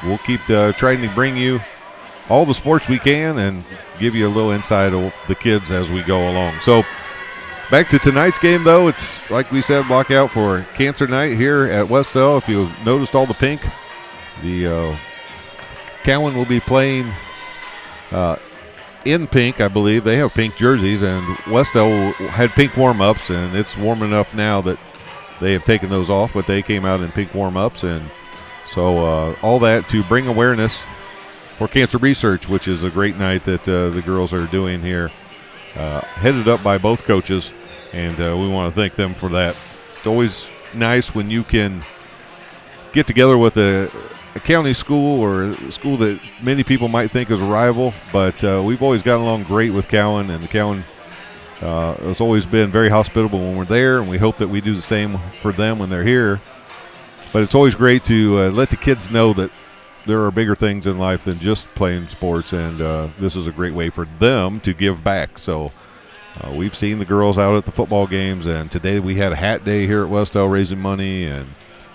we'll keep trying to bring you all the sports we can and give you a little insight of the kids as we go along. So back to tonight's game, though. It's, like we said, Blackout for Cancer Night here at Wes-Del. If you noticed all the pink, the Cowan will be playing in pink, I believe. They have pink jerseys, and Wes-Del had pink warm-ups, and it's warm enough now that they have taken those off, but they came out in pink warm-ups. And so all that to bring awareness for cancer research, which is a great night that the girls are doing here, headed up by both coaches, and we want to thank them for that. It's always nice when you can get together with a county school or a school that many people might think is a rival, but we've always gotten along great with Cowan, and the Cowan has always been very hospitable when we're there, and we hope that we do the same for them when they're here. But it's always great to let the kids know that there are bigger things in life than just playing sports, and this is a great way for them to give back. So we've seen the girls out at the football games, and today we had a hat day here at Wes-Del raising money, and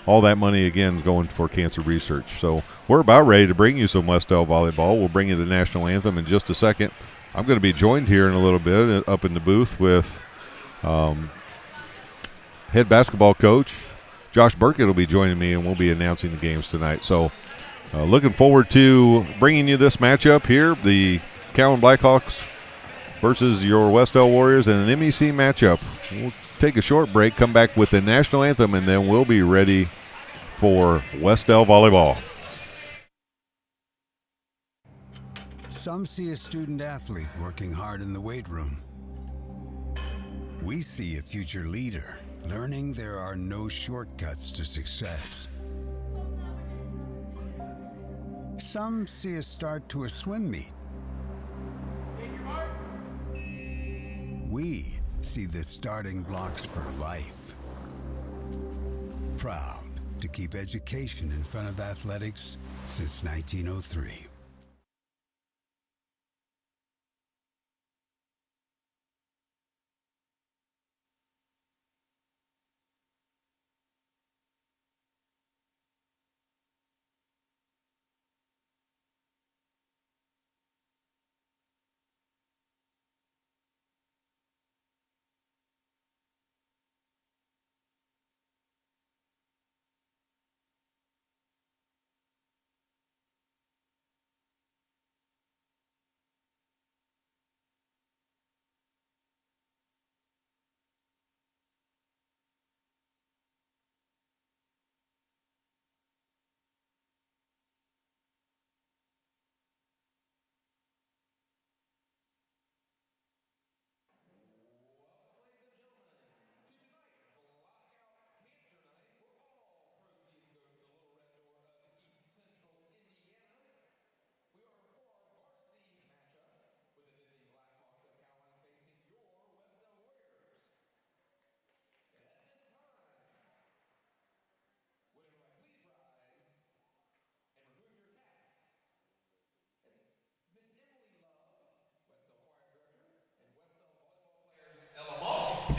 all that money, again, is going for cancer research. So we're about ready to bring you some Wes-Del volleyball. We'll bring you the national anthem in just a second. I'm going to be joined here in a little bit up in the booth with head basketball coach Josh Burkett will be joining me, and we'll be announcing the games tonight. So looking forward to bringing you this matchup here, the Cowan Blackhawks versus your Wes-Del Warriors in an MEC matchup. We'll take a short break, come back with the national anthem, and then we'll be ready for Wes-Del volleyball. Some see a student athlete working hard in the weight room. We see a future leader learning there are no shortcuts to success. Some see a start to a swim meet. We see the starting blocks for life. Proud to keep education in front of athletics since 1903.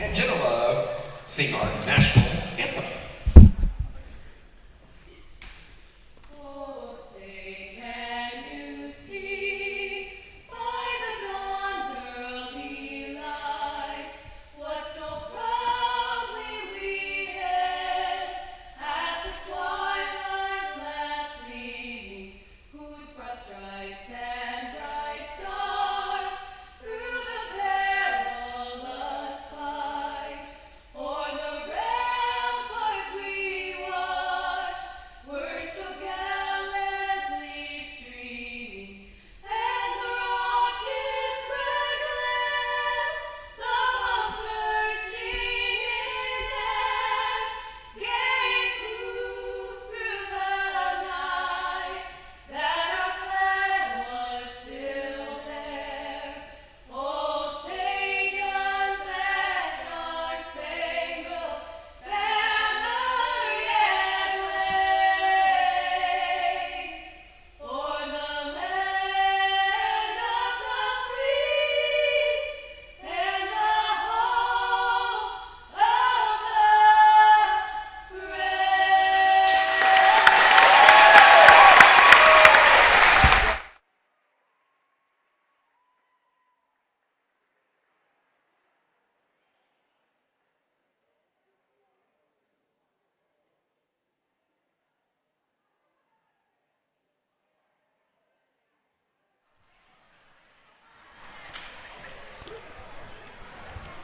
and Jenna Love sing our national anthem.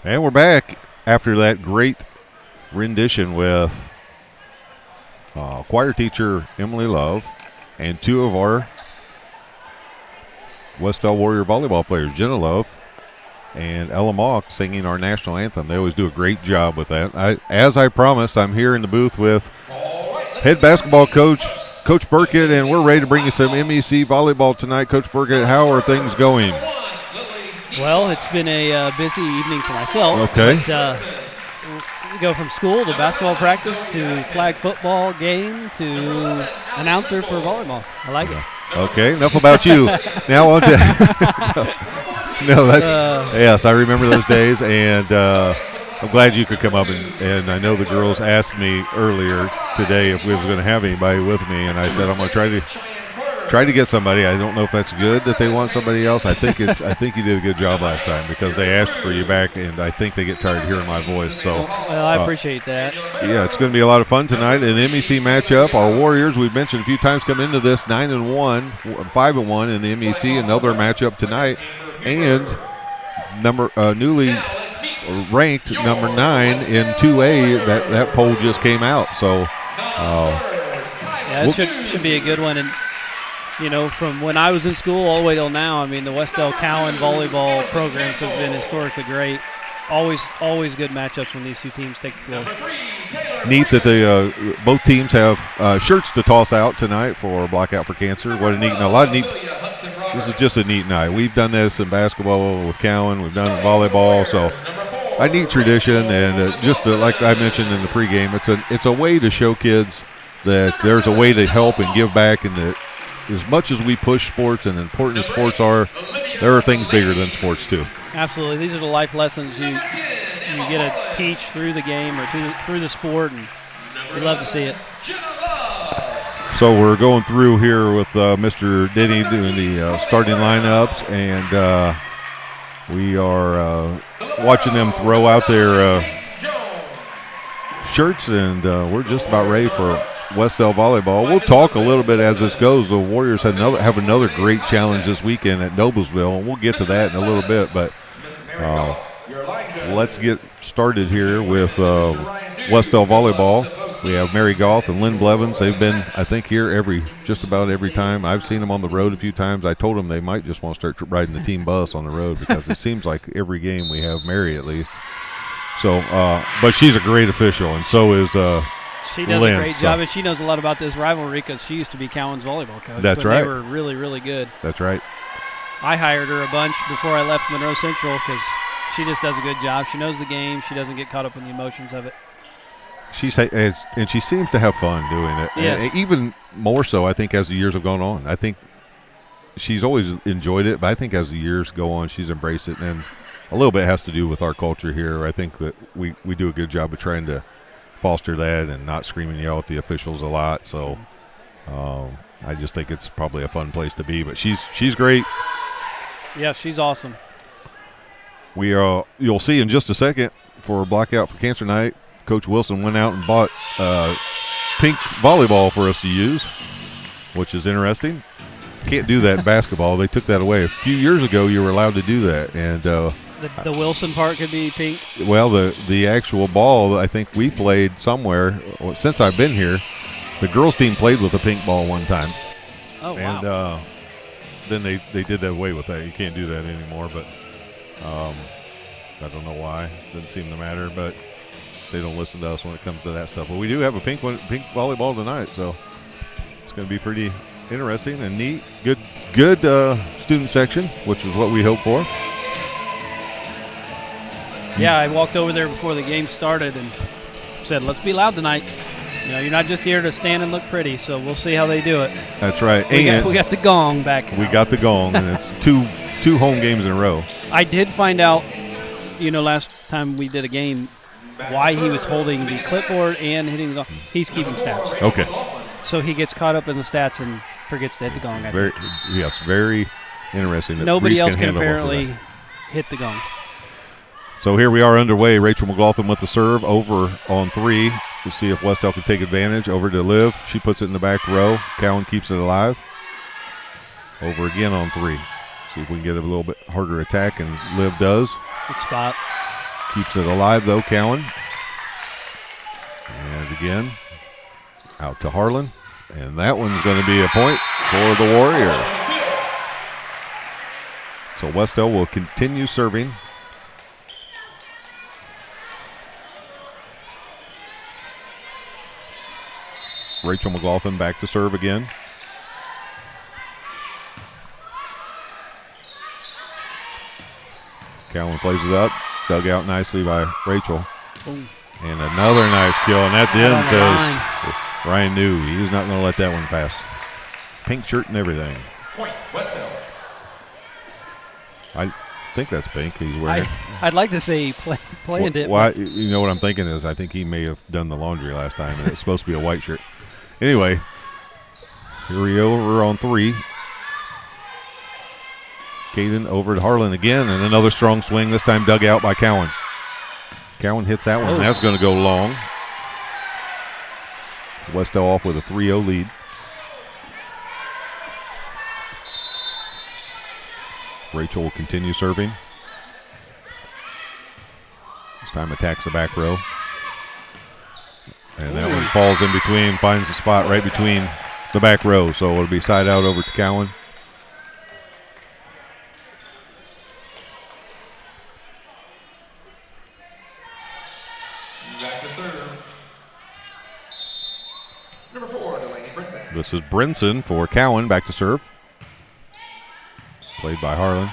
And we're back after that great rendition with choir teacher Emily Love and two of our Wes-Del Warrior volleyball players, Jenna Love and Ella Mock, singing our national anthem. They always do a great job with that. As I promised, I'm here in the booth with head basketball coach, Coach Burkett, and we're ready to bring you some MEC volleyball tonight. Coach Burkett, how are things going? Well, it's been a busy evening for myself. Okay. But, we go from school to basketball practice to flag football game to announcer for volleyball. I like it. Okay, enough about you. Now on to no, that's yes, I remember those days, and I'm glad you could come up. And I know the girls asked me earlier today if we was going to have anybody with me, and I said I'm going to try to get somebody. I don't know if that's good that they want somebody else. I think you did a good job last time because they asked for you back, and I think they get tired of hearing my voice. So well, I appreciate that. Yeah, it's going to be a lot of fun tonight. An MEC matchup. Our Warriors, we've mentioned a few times, come into this 9-1, 5-1 in the MEC. Another matchup tonight, and newly ranked number 9 in 2A. That poll just came out. So it should be a good one. And you know, from when I was in school all the way till now, I mean, the Wes-Del Cowan volleyball programs have been historically great. Always good matchups when these two teams take the floor. Neat that both teams have shirts to toss out tonight for Blackout for Cancer. What a neat night. This is just a neat night. We've done this in basketball with Cowan. We've done volleyball. So a neat tradition. And like I mentioned in the pregame, it's a way to show kids that there's a way to help and give back, and that as much as we push sports and important as sports are, there are things bigger than sports too. Absolutely. These are the life lessons you get to teach through the game or through the sport, and we love to see it. So we're going through here with Mr. Denny doing the starting lineups, and we are watching them throw out their shirts, and we're just about ready for Wes-Del volleyball. We'll talk a little bit as this goes. The Warriors have another great challenge this weekend at Noblesville, and we'll get to that in a little bit. But let's get started here with Wes-Del volleyball. We have Mary Goth and Lynn Blevins. They've been, I think, here just about every time. I've seen them on the road a few times. I told them they might just want to start riding the team bus on the road because it seems like every game we have Mary at least. So, but she's a great official, and so is she does Lynn, a great job, and she knows a lot about this rivalry because she used to be Cowan's volleyball coach. That's right. They were really, really good. That's right. I hired her a bunch before I left Monroe Central because she just does a good job. She knows the game. She doesn't get caught up in the emotions of it. And she seems to have fun doing it. Yes. And even more so, I think, as the years have gone on. I think she's always enjoyed it, but I think as the years go on, she's embraced it. And a little bit has to do with our culture here. I think that we do a good job of trying to foster that and not scream and yell at the officials a lot. So I just think it's probably a fun place to be. But she's great. Yeah, she's awesome. You'll see in just a second for Blackout for Cancer Night, Coach Wilson went out and bought pink volleyball for us to use, which is interesting. Can't do that in basketball. They took that away. A few years ago, you were allowed to do that. And the Wilson part could be pink? Well, the actual ball, I think we played somewhere, since I've been here, the girls' team played with a pink ball one time. Oh, wow. And then they did that away with that. You can't do that anymore, but I don't know why. Doesn't seem to matter, but they don't listen to us when it comes to that stuff. But we do have a pink volleyball tonight, so it's going to be pretty interesting and neat. Good student section, which is what we hope for. Yeah, I walked over there before the game started and said, let's be loud tonight. You know, you're not just here to stand and look pretty, so we'll see how they do it. That's right. We got the gong back. We got the gong, and it's two home games in a row. I did find out, last time we did a game, why he was holding the clipboard and hitting the gong. He's keeping stats. Okay. So he gets caught up in the stats and forgets to hit the gong. Very interesting. Nobody else can apparently hit the gong. So here we are underway. Rachel McLaughlin with the serve over on 3 to see if Wes-Del can take advantage. Over to Liv. She puts it in the back row. Cowan keeps it alive. Over again on 3. See if we can get a little bit harder attack, and Liv does. Good spot. Keeps it alive, though, Cowan. And again, out to Harlan. And that one's going to be a point for the Warriors. So Wes-Del will continue serving. Rachel McLaughlin back to serve again. Cowan plays it up. Dug out nicely by Rachel. Boom. And another nice kill, and that's in, says Ryan knew. He's not going to let that one pass. Pink shirt and everything. Point, Wes-Del. I think that's pink he's wearing. I'd like to say he planned it. Why? You know what I'm thinking is I think he may have done the laundry last time, and it's supposed to be a white shirt. Anyway, here we go. We're on 3. Caden over to Harlan again, and another strong swing, this time dug out by Cowan. Cowan hits that one, and that's going to go long. Wes-Del off with a 3-0 lead. Rachel will continue serving. This time attacks the back row. And that one falls in between, finds the spot right between the back row. So it'll be side out over to Cowan. Back to serve. Number 4, Delaney Brinson. This is Brinson for Cowan, back to serve. Played by Harlan.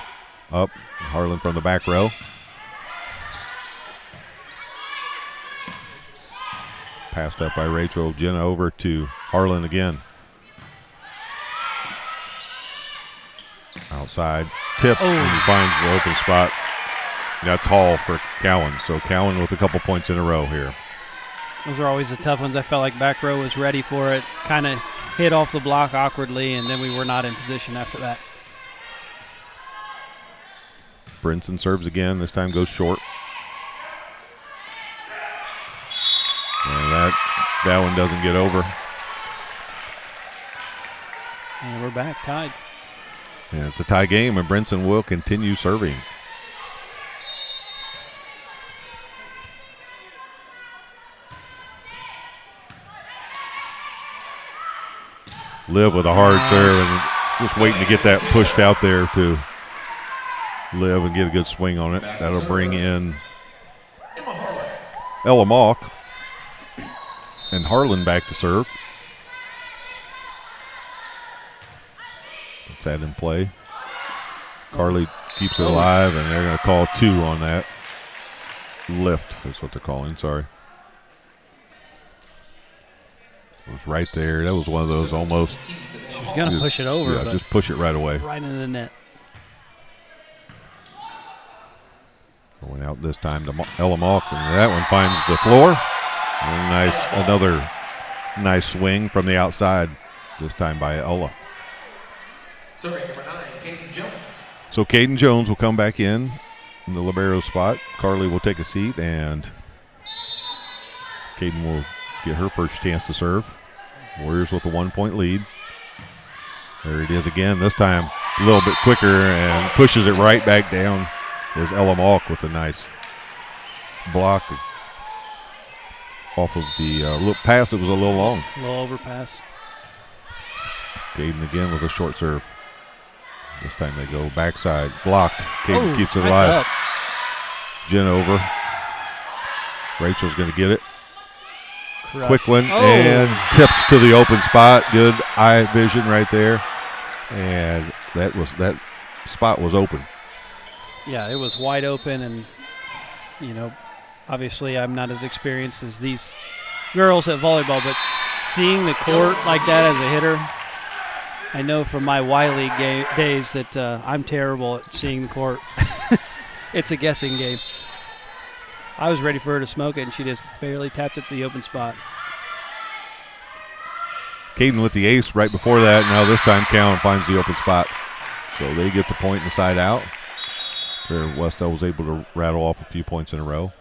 Up, Harlan from the back row. Passed up by Rachel. Jenna over to Harlan again. Outside. Tip, and he finds the open spot. That's Hall for Cowan. So Cowan with a couple points in a row here. Those are always the tough ones. I felt like back row was ready for it. Kind of hit off the block awkwardly, and then we were not in position after that. Brinson serves again. This time goes short. And that one doesn't get over. And we're back, tied. And it's a tie game, and Brinson will continue serving. Liv with a hard serve, and just waiting to get that pushed out there to Liv and get a good swing on it. That'll bring in Ella Mock. And Harlan back to serve. Puts that in play. Carly keeps it alive, and they're going to call 2 on that. Lift is what they're calling, sorry. It was right there. That was one of those almost. She was going to push it over. Yeah, just push it right away. Right into the net. Going out this time to Ella Malk, and that one finds the floor. And another nice swing from the outside, this time by Ella. Serving number 9, Caden Jones. So Caden Jones will come back in the libero spot. Carly will take a seat, and Caden will get her first chance to serve. Warriors with a 1-point lead. There it is again, this time a little bit quicker, and pushes it right back down is Ella Malk with a nice block off of the little pass. It was a little long. A little overpass. Caden again with a short serve. This time they go backside. Blocked. Caden keeps it nice alive. up. Jen over. Rachel's going to get it. Crush. Quick one. And tips to the open spot. Good eye vision right there. And that spot was open. Yeah, it was wide open, and, obviously I'm not as experienced as these girls at volleyball, but seeing the court like that as a hitter, I know from my Y League days that I'm terrible at seeing the court. It's a guessing game. I was ready for her to smoke it, and she just barely tapped it to the open spot. Caden with the ace right before that. Now this time Cowan finds the open spot. So they get the point inside out. There, Wes-Del was able to rattle off a few points in a row.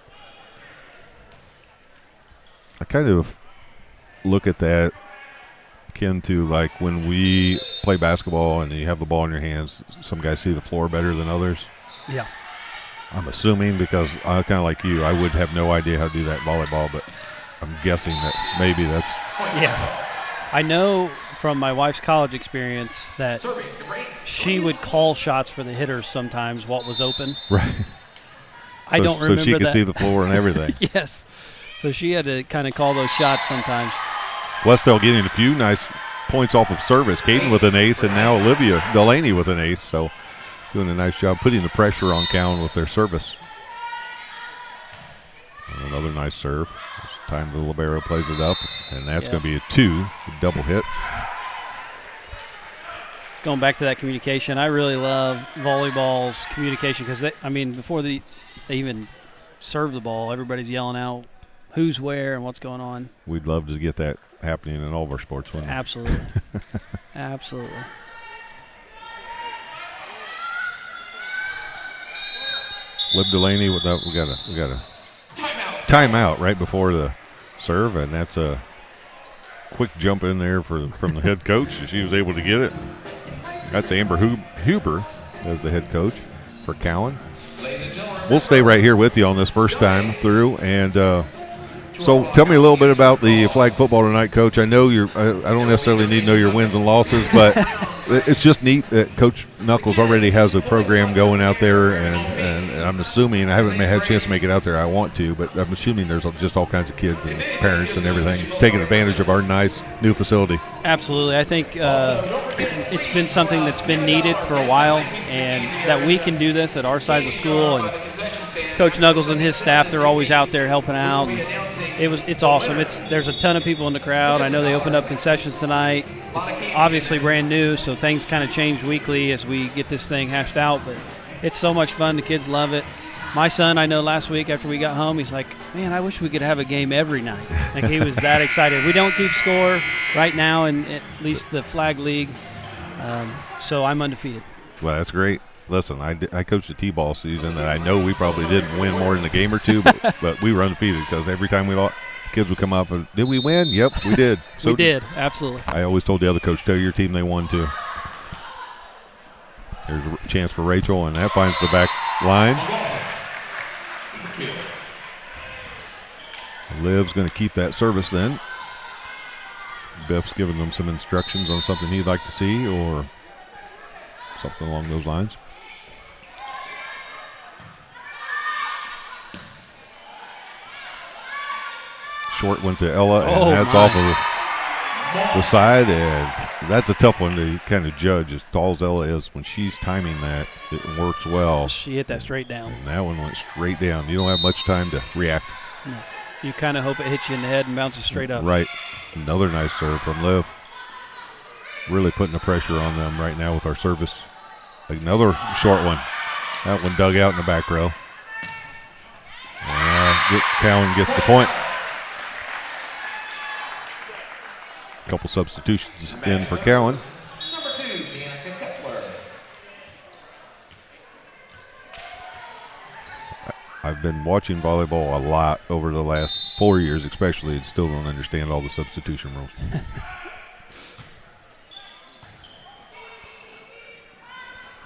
I kind of look at that akin to like when we play basketball and you have the ball in your hands, some guys see the floor better than others. Yeah. I'm assuming, because I kind of like you, I would have no idea how to do that in volleyball, but I'm guessing that maybe that's. Yeah. I know from my wife's college experience that she would call shots for the hitters sometimes what was open. Right. I don't remember that. So she could see the floor and everything. Yes. So she had to kind of call those shots sometimes. Wes-Del getting a few nice points off of service. Caden with an ace, and now Olivia Delaney with an ace. So doing a nice job putting the pressure on Cowan with their service. And another nice serve. This time the libero plays it up, and that's going to be a 2, a double hit. Going back to that communication, I really love volleyball's communication because, before they even serve the ball, everybody's yelling out who's where and what's going on. We'd love to get that happening in all of our sports, wouldn't we? Absolutely. Absolutely. Liv Delaney with that. We got a timeout right before the serve, and that's a quick jump in there from the head coach. She was able to get it. That's Amber Huber as the head coach for Cowan. We'll stay right here with you on this first time through, and so tell me a little bit about the flag football tonight, Coach. I know I don't necessarily need to know your wins and losses, but it's just neat that Coach Knuckles already has a program going out there, and I'm assuming, I haven't had a chance to make it out there, I want to, but I'm assuming there's just all kinds of kids and parents and everything taking advantage of our nice new facility. Absolutely. I think it's been something that's been needed for a while, and that we can do this at our size of school, and Coach Knuckles and his staff, they're always out there helping out. It's awesome. There's a ton of people in the crowd. I know they opened up concessions tonight. It's obviously brand new, so things kind of change weekly as we get this thing hashed out, but it's so much fun. The kids love it. My son, I know last week after we got home, he's like, man, I wish we could have a game every night. Like, he was that excited. We don't keep score right now in at least the flag league, so I'm undefeated. Well, that's great. Listen, I coached the T-ball season, and I know we probably didn't win more than a game or two, but we were undefeated because every time we lost, kids would come up and, did we win? Yep, we did. So we did, absolutely. I always told the other coach, tell your team they won too. There's a chance for Rachel, and that finds the back line. Liv's going to keep that service then. Biff's giving them some instructions on something he'd like to see or something along those lines. Short went to Ella, and that's off of the side, and that's a tough one to kind of judge. As tall as Ella is, when she's timing that, it works well. She hit that straight down. And that one went straight down. You don't have much time to react. No. You kind of hope it hits you in the head and bounces straight up. Right. Another nice serve from Liv. Really putting the pressure on them right now with our service. Another short one. That one dug out in the back row. Cowan gets the point. A couple substitutions in for Cowan. Number 2, Danica Kepler. I've been watching volleyball a lot over the last 4 years, especially, and still don't understand all the substitution rules.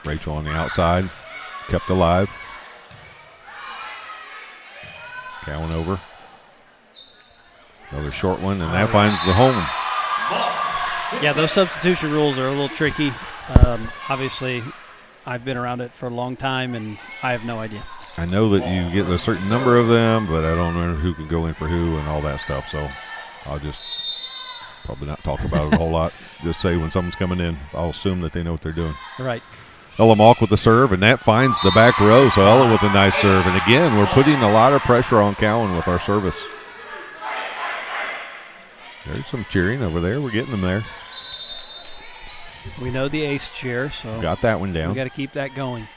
Rachel on the outside, kept alive. Cowan over. Another short one, and that finds the home. Yeah, those substitution rules are a little tricky. Obviously, I've been around it for a long time, and I have no idea. I know that you get a certain number of them, but I don't know who can go in for who and all that stuff, so I'll just probably not talk about it a whole lot. Just say when someone's coming in, I'll assume that they know what they're doing. Right. Ella Malk with the serve, and that finds the back row, so Ella with a nice serve. And again, we're putting a lot of pressure on Cowan with our service. There's some cheering over there. We're getting them there. We know the ace cheer, so got that one down. We got to keep that going.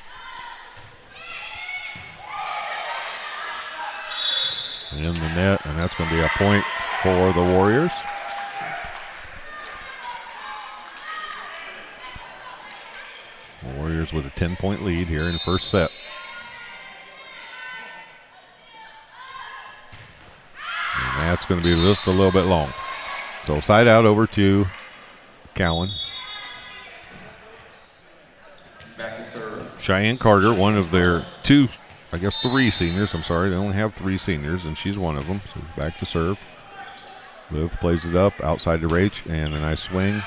In the net, and that's going to be a point for the Warriors. Warriors with a 10-point lead here in the first set. And that's going to be just a little bit long. So side out over to Cowan. Back to serve. Cheyenne Carter, one of their three seniors. I'm sorry, they only have 3 seniors, and she's one of them. So back to serve. Liv plays it up outside to Rach, and a nice swing.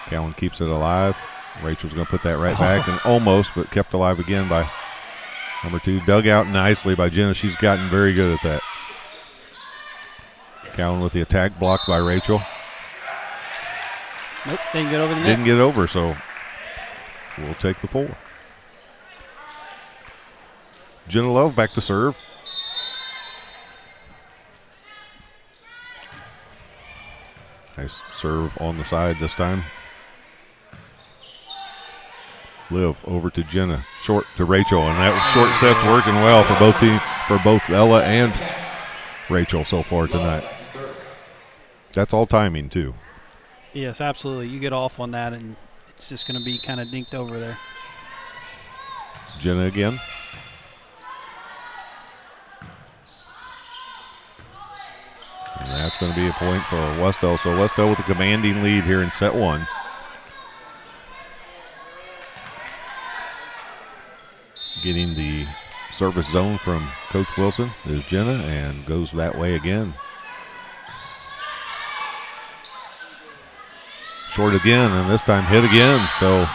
Cowan keeps it alive. Rachel's going to put that right back, and almost, but kept alive again by number 2. Dug out nicely by Jenna. She's gotten very good at that. Cowan with the attack, blocked by Rachel. Nope, didn't get over the net. Didn't get over, so we'll take the 4. Jenna Love back to serve. Nice serve on the side this time. Liv over to Jenna, short to Rachel, and that short set's working well for both Ella and Rachel so far tonight. That's all timing too. Yes, absolutely. You get off on that, and it's just going to be kind of dinked over there. Jenna again. And that's going to be a point for Wes-Del. So Wes-Del with a commanding lead here in set 1. Getting the service zone from Coach Wilson is Jenna, and goes that way again. Short again, and this time hit again. So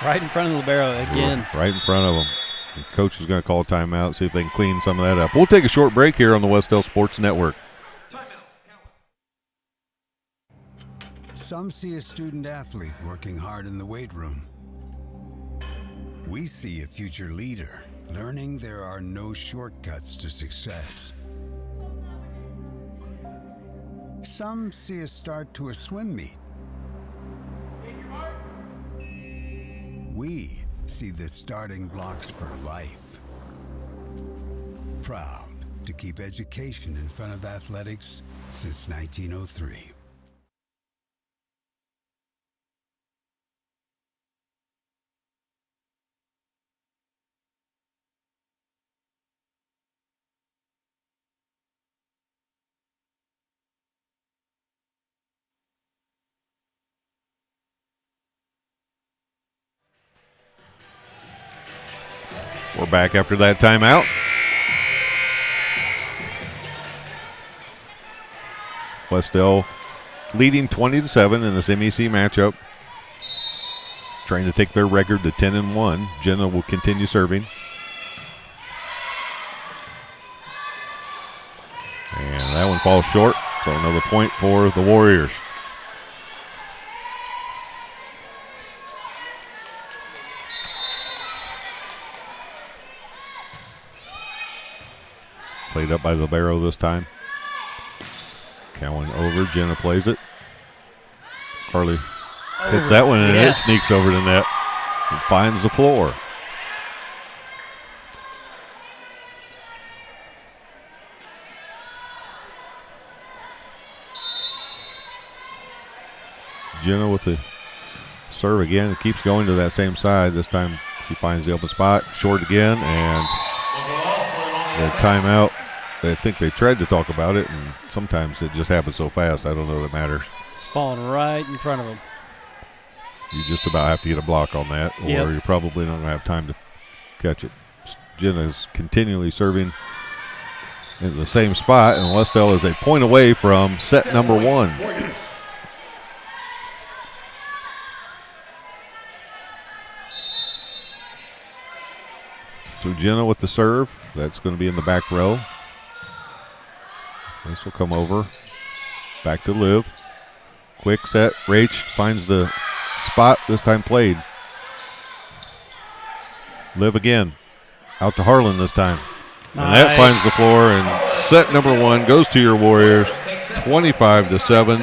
right in front of the libero again. Right in front of them. And Coach is going to call a timeout, see if they can clean some of that up. We'll take a short break here on the Wes-Del Sports Network. Some see a student athlete working hard in the weight room. We see a future leader learning there are no shortcuts to success. Some see a start to a swim meet. We see the starting blocks for life. Proud to keep education in front of athletics since 1903. We're back after that timeout. Wes-Del leading 20-7 in this MEC matchup. Trying to take their record to 10-1. Jenna will continue serving. And that one falls short, so another point for the Warriors. Played up by the libero this time. Cowan over. Jenna plays it. Carly hits that one, and it sneaks over the net and finds the floor. Jenna with the serve again. It keeps going to that same side. This time she finds the open spot. Short again, and the timeout. I think they tried to talk about it, and sometimes it just happens so fast. I don't know that matters. It's falling right in front of them. You just about have to get a block on that, or you're probably not going to have time to catch it. Jenna is continually serving in the same spot, and Wes-Del is a point away from set number 1. So Jenna with the serve. That's going to be in the back row. This will come over. Back to Liv. Quick set. Rach finds the spot, this time played. Liv again. Out to Harlan this time. Nice. And that finds the floor, and set number 1 goes to your Warriors, 25-7.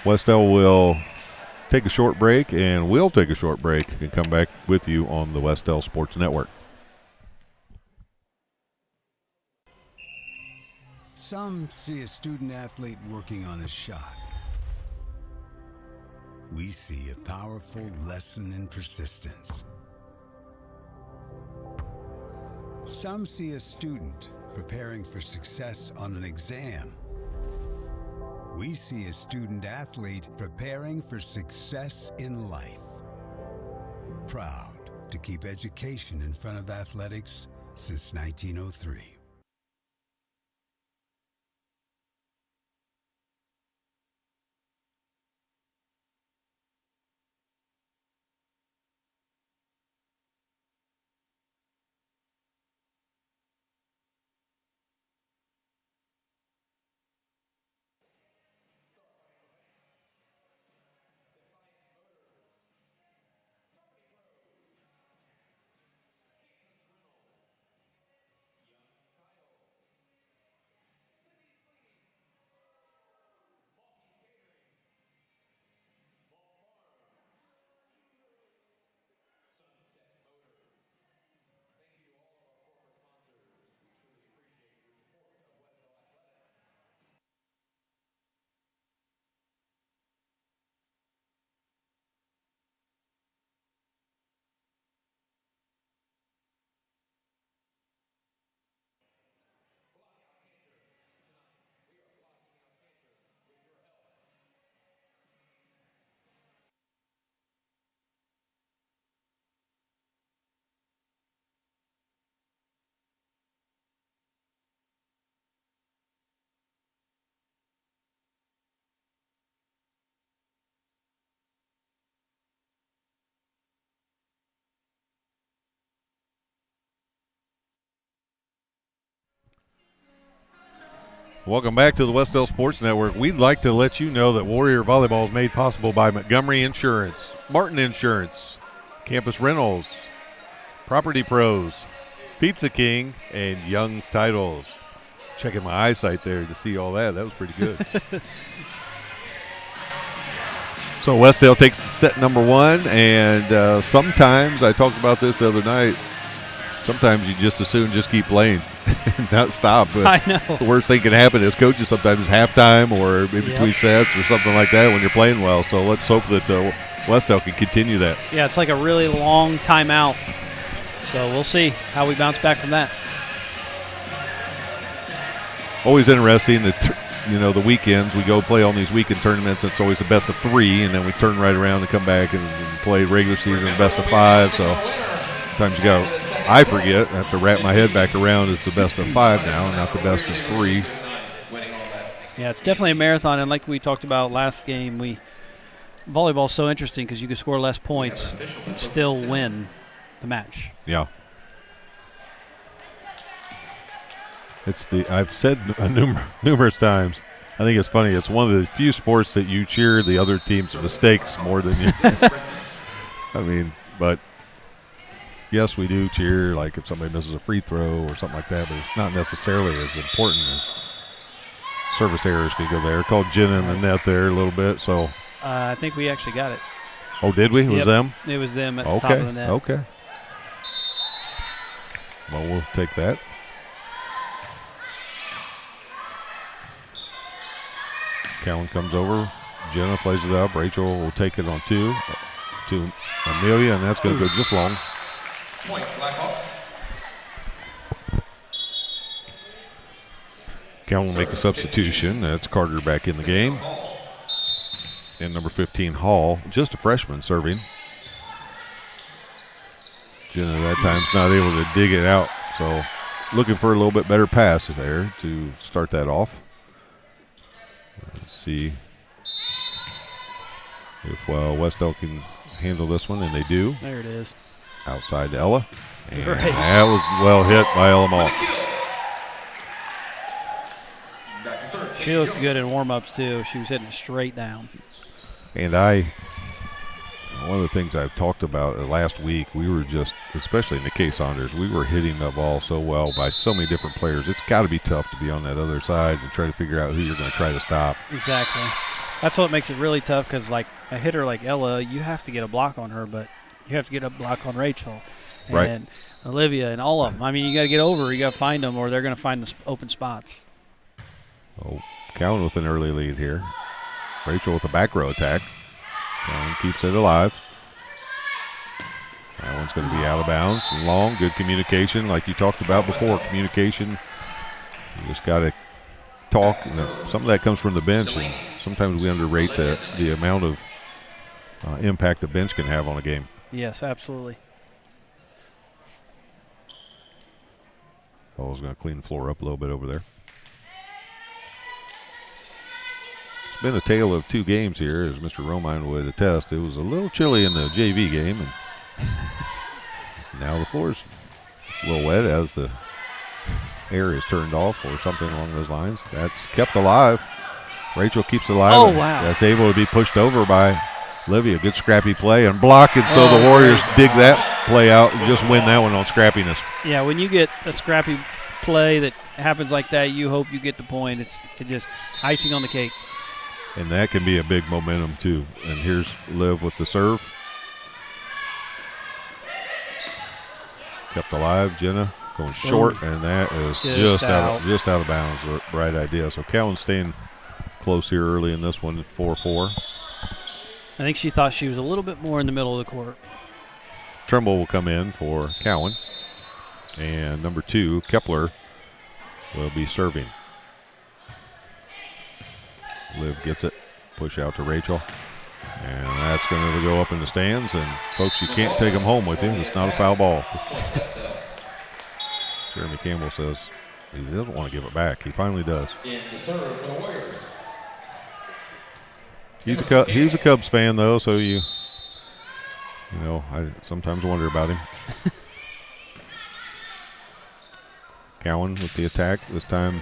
Wes-Del will take a short break, and we'll take a short break and come back with you on the Wes-Del Sports Network. Some see a student athlete working on a shot. We see a powerful lesson in persistence. Some see a student preparing for success on an exam. We see a student athlete preparing for success in life. Proud to keep education in front of athletics since 1903. Welcome back to the Wes-Del Sports Network. We'd like to let you know that Warrior Volleyball is made possible by Montgomery Insurance, Martin Insurance, Campus Rentals, Property Pros, Pizza King, and Young's Titles. Checking my eyesight there to see all that. That was pretty good. So Wes-Del takes set number 1, and sometimes, I talked about this the other night, sometimes you just as soon just keep playing. Not stop. But I know. The worst thing can happen is coaches sometimes halftime or in between sets or something like that when you're playing well. So let's hope that Wes-Del can continue that. Yeah, it's like a really long timeout. So we'll see how we bounce back from that. Always interesting that the weekends we go play on these weekend tournaments. It's always the best of 3, and then we turn right around and come back and play regular season best of 5. So sometimes you go. I forget. I have to wrap my head back around. It's the best of 5 now, not the best of 3. Yeah, it's definitely a marathon, and like we talked about last game, volleyball is so interesting because you can score less points and still win the match. Yeah. I've said numerous times. I think it's funny. It's one of the few sports that you cheer the other team's mistakes more than you. I mean, but. Yes, we do cheer, like if somebody misses a free throw or something like that, but it's not necessarily as important as service errors could go there. Called Jenna in the net there a little bit, so. I think we actually got it. Oh, did we? It was them? It was them at the top of the net. Okay. Well, we'll take that. Cowan comes over. Jenna plays it up. Rachel will take it on 2 to Amelia, and that's going to go just long. Point, Blackhawks. Cowan will make a substitution. That's Carter back in the game. And number 15, Hall, just a freshman serving. Jenna that time's not able to dig it out, so looking for a little bit better pass there to start that off. Let's see if Wes-Del can handle this one, and they do. There it is. Outside to Ella. And Great. that was well hit by Ella Mall. Back to serve. She looked good in warm-ups, too. She was hitting it straight down. And one of the things I've talked about last week, we were just, especially Nikkei Saunders, we were hitting the ball so well by so many different players. It's got to be tough to be on that other side and try to figure out who you're going to try to stop. Exactly. That's what makes it really tough because, like, a hitter like Ella, you have to get a block on her, but you have to get a block on Rachel and Right. Olivia and all of them. I mean, you got to get over. You got to find them or they're going to find the open spots. Oh, Cowan with an early lead here. Rachel with a back row attack. Cowan keeps it alive. That one's going to be out of bounds. Long, good communication like you talked about before. Communication, you just got to talk. And some of that comes from the bench, and sometimes we underrate the amount of impact the bench can have on a game. Yes, absolutely. Paul's going to clean the floor up a little bit over there. It's been a tale of 2 games here, as Mr. Romine would attest. It was a little chilly in the JV game, and now the floor's a little wet as the air is turned off or something along those lines. That's kept alive. Rachel keeps it alive. Oh, and wow. That's able to be pushed over by Olivia. Good scrappy play and block, and so the Warriors dig that play out and just win that one on scrappiness. Yeah, when you get a scrappy play that happens like that, you hope you get the point. It's just icing on the cake. And that can be a big momentum, too. And here's Liv with the serve. Kept alive. Jenna going short, and that is just out of bounds. The right idea. So Cowan staying close here early in this one, 4-4. I think she thought she was a little bit more in the middle of the court. Trimble will come in for Cowan. And number 2, Kepler, will be serving. Liv gets it, push out to Rachel, and that's going to go up in the stands. And folks, you can't take them home with you. It's not a foul ball. Jeremy Campbell says he doesn't want to give it back. He finally does. In the serve for the Warriors. He's a Cubs fan though, so I sometimes wonder about him. Cowan with the attack this time.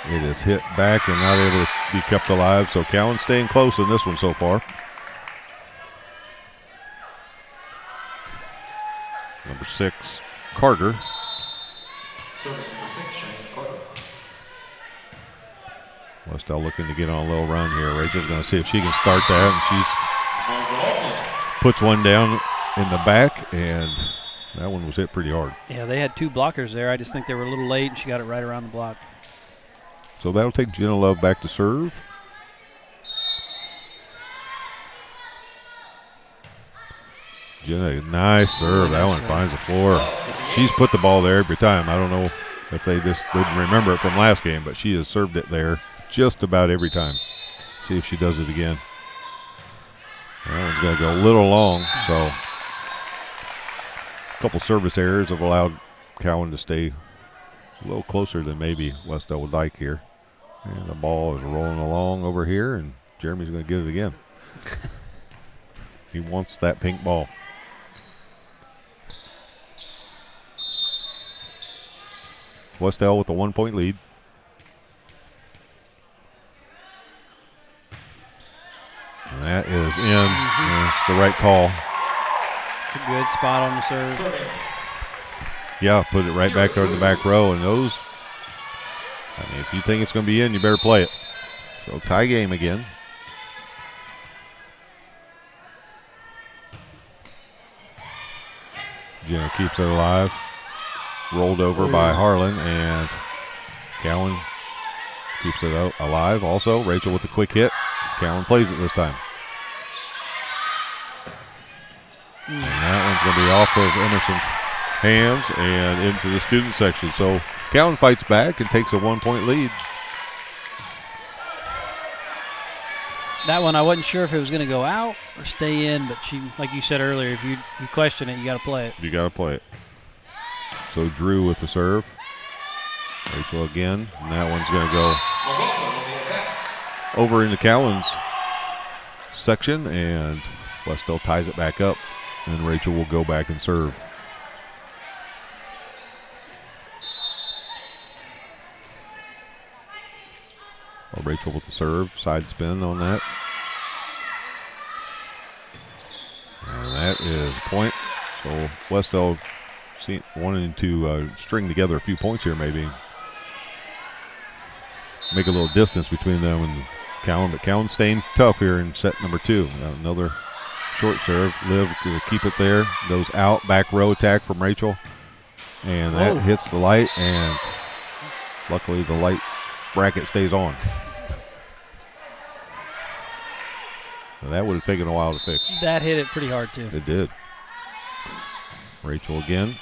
It is hit back and not able to be kept alive. So Cowan staying close in this one so far. Number 6, Carter. Serving number 6, Shane Carter. Wes-Del looking to get on a little run here. Rachel's going to see if she can start that, and she's puts one down in the back, and that one was hit pretty hard. Yeah, they had 2 blockers there. I just think they were a little late, and she got it right around the block. So that'll take Jenna Love back to serve. Jenna, nice serve. That one finds the floor. She's put the ball there every time. I don't know if they just didn't remember it from last game, but she has served it there just about every time. See if she does it again. That one's going to go a little long, so a couple service errors have allowed Cowan to stay a little closer than maybe Wes-Del would like here. And the ball is rolling along over here, and Jeremy's going to get it again. He wants that pink ball. Wes-Del with a 1-point lead. And that is in. It's the right call. It's a good spot on the serve. Yeah, put it right back there in the back row. And those, if you think it's going to be in, you better play it. So tie game again. Jenna keeps it alive. Rolled over by Harlan, and Cowan keeps it alive also. Rachel with the quick hit. Cowan plays it this time. And that one's going to be off of Emerson's hands and into the student section. So Cowan fights back and takes a 1-point lead. That one, I wasn't sure if it was going to go out or stay in, but she, like you said earlier, if you question it, you got to play it. You got to play it. So Drew with the serve. Rachel again, and that one's going to go over into Cowan's section, and Wes-Del ties it back up, and Rachel will go back and serve. Well, Rachel with the serve, side spin on that. And that is a point. So Wes-Del wanting to string together a few points here, maybe. Make a little distance between them and Cowan, but Cowan staying tough here in set number 2. Another short serve. Liv will keep it there. Goes out. Back row attack from Rachel. And that hits the light, and luckily the light bracket stays on. So that would have taken a while to fix. That hit it pretty hard, too. It did. Rachel again.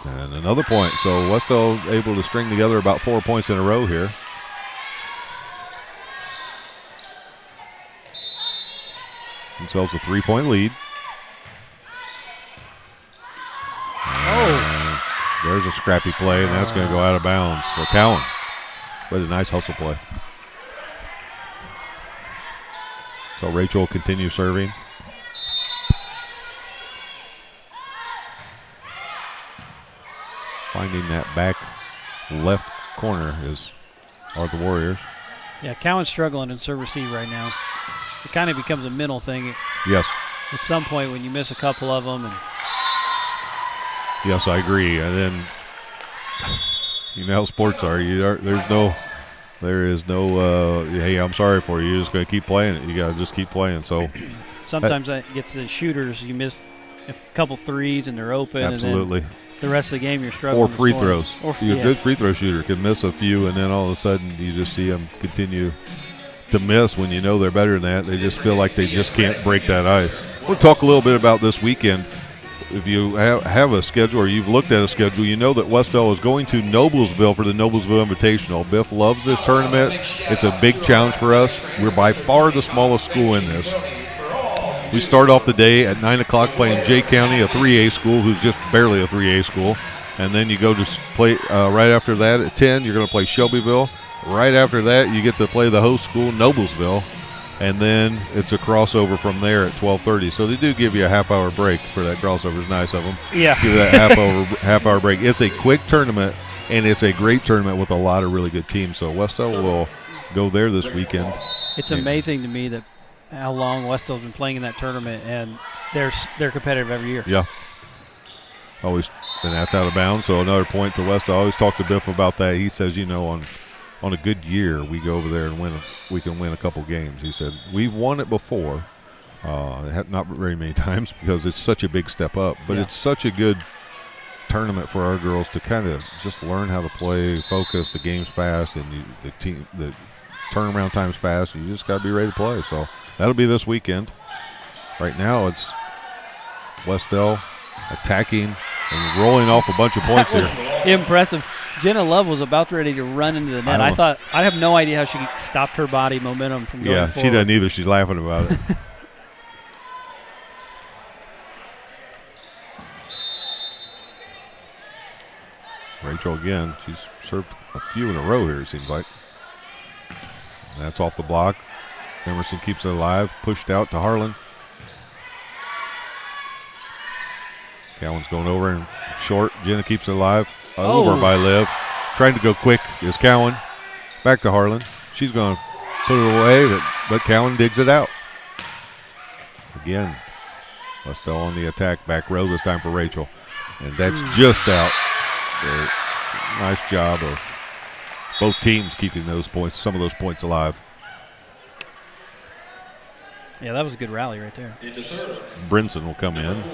And another point. So Wes-Del able to string together about 4 points in a row here. Themselves a 3-point lead. And there's a scrappy play, and that's going to go out of bounds for Cowan. But a nice hustle play. So Rachel will continue serving. Finding that back left corner are the Warriors. Yeah, Cowan's struggling in serve receive right now. It kind of becomes a mental thing. Yes. At some point when you miss a couple of them. And yes, I agree. And then, you know how sports are. There is no, hey, I'm sorry for you. You're just going to keep playing it. You got to just keep playing. So sometimes that gets the shooters. You miss a couple threes and they're open. Absolutely. And then the rest of the game you're struggling. Or free to throws. A good free throw shooter can miss a few, and then all of a sudden you just see them continue to miss when you know they're better than that. They just feel like they just can't break that ice. We'll talk a little bit about this weekend. If you have a schedule or you've looked at a schedule, you know that Wes-Del is going to Noblesville for the Noblesville Invitational. Biff loves this tournament. It's a big challenge for us. We're by far the smallest school in this. We start off the day at 9 o'clock playing Jay County, a 3A school who's just barely a 3A school. And then you go to play right after that at 10, you're going to play Shelbyville. Right after that, you get to play the host school, Noblesville. And then it's a crossover from there at 12:30. So they do give you a half-hour break for that crossover. It's nice of them. Yeah. Give you that half-hour break. It's a quick tournament, and it's a great tournament with a lot of really good teams. So Wes-Del will go there this weekend. It's amazing to me that how long Wes-Del's been playing in that tournament, and they're competitive every year. Yeah. Always, and that's out of bounds. So another point to Wes-Del. I always talk to Biff about that. He says, on a good year, we go over there and we can win a couple games. He said, we've won it before. Not very many times because it's such a big step up, but it's such a good tournament for our girls to kind of just learn how to play, focus, the game's fast, and the turnaround time's fast. You just got to be ready to play. So that'll be this weekend. Right now, it's Wes-Del attacking and rolling off a bunch of points here. Impressive. Jenna Love was about ready to run into the net. I thought, I have no idea how she stopped her body momentum from going forward. Yeah, she doesn't either. She's laughing about it. Rachel again. She's served a few in a row here, it seems like. That's off the block. Emerson keeps it alive. Pushed out to Harlan. Cowan's going over and short. Jenna keeps it alive. Over by Liv. Trying to go quick is Cowan. Back to Harlan. She's going to put it away, but Cowan digs it out. Again, Wes-Del on the attack. Back row this time for Rachel. And that's just out. Nice job of both teams keeping those points, some of those points alive. Yeah, that was a good rally right there. Brinson will come in.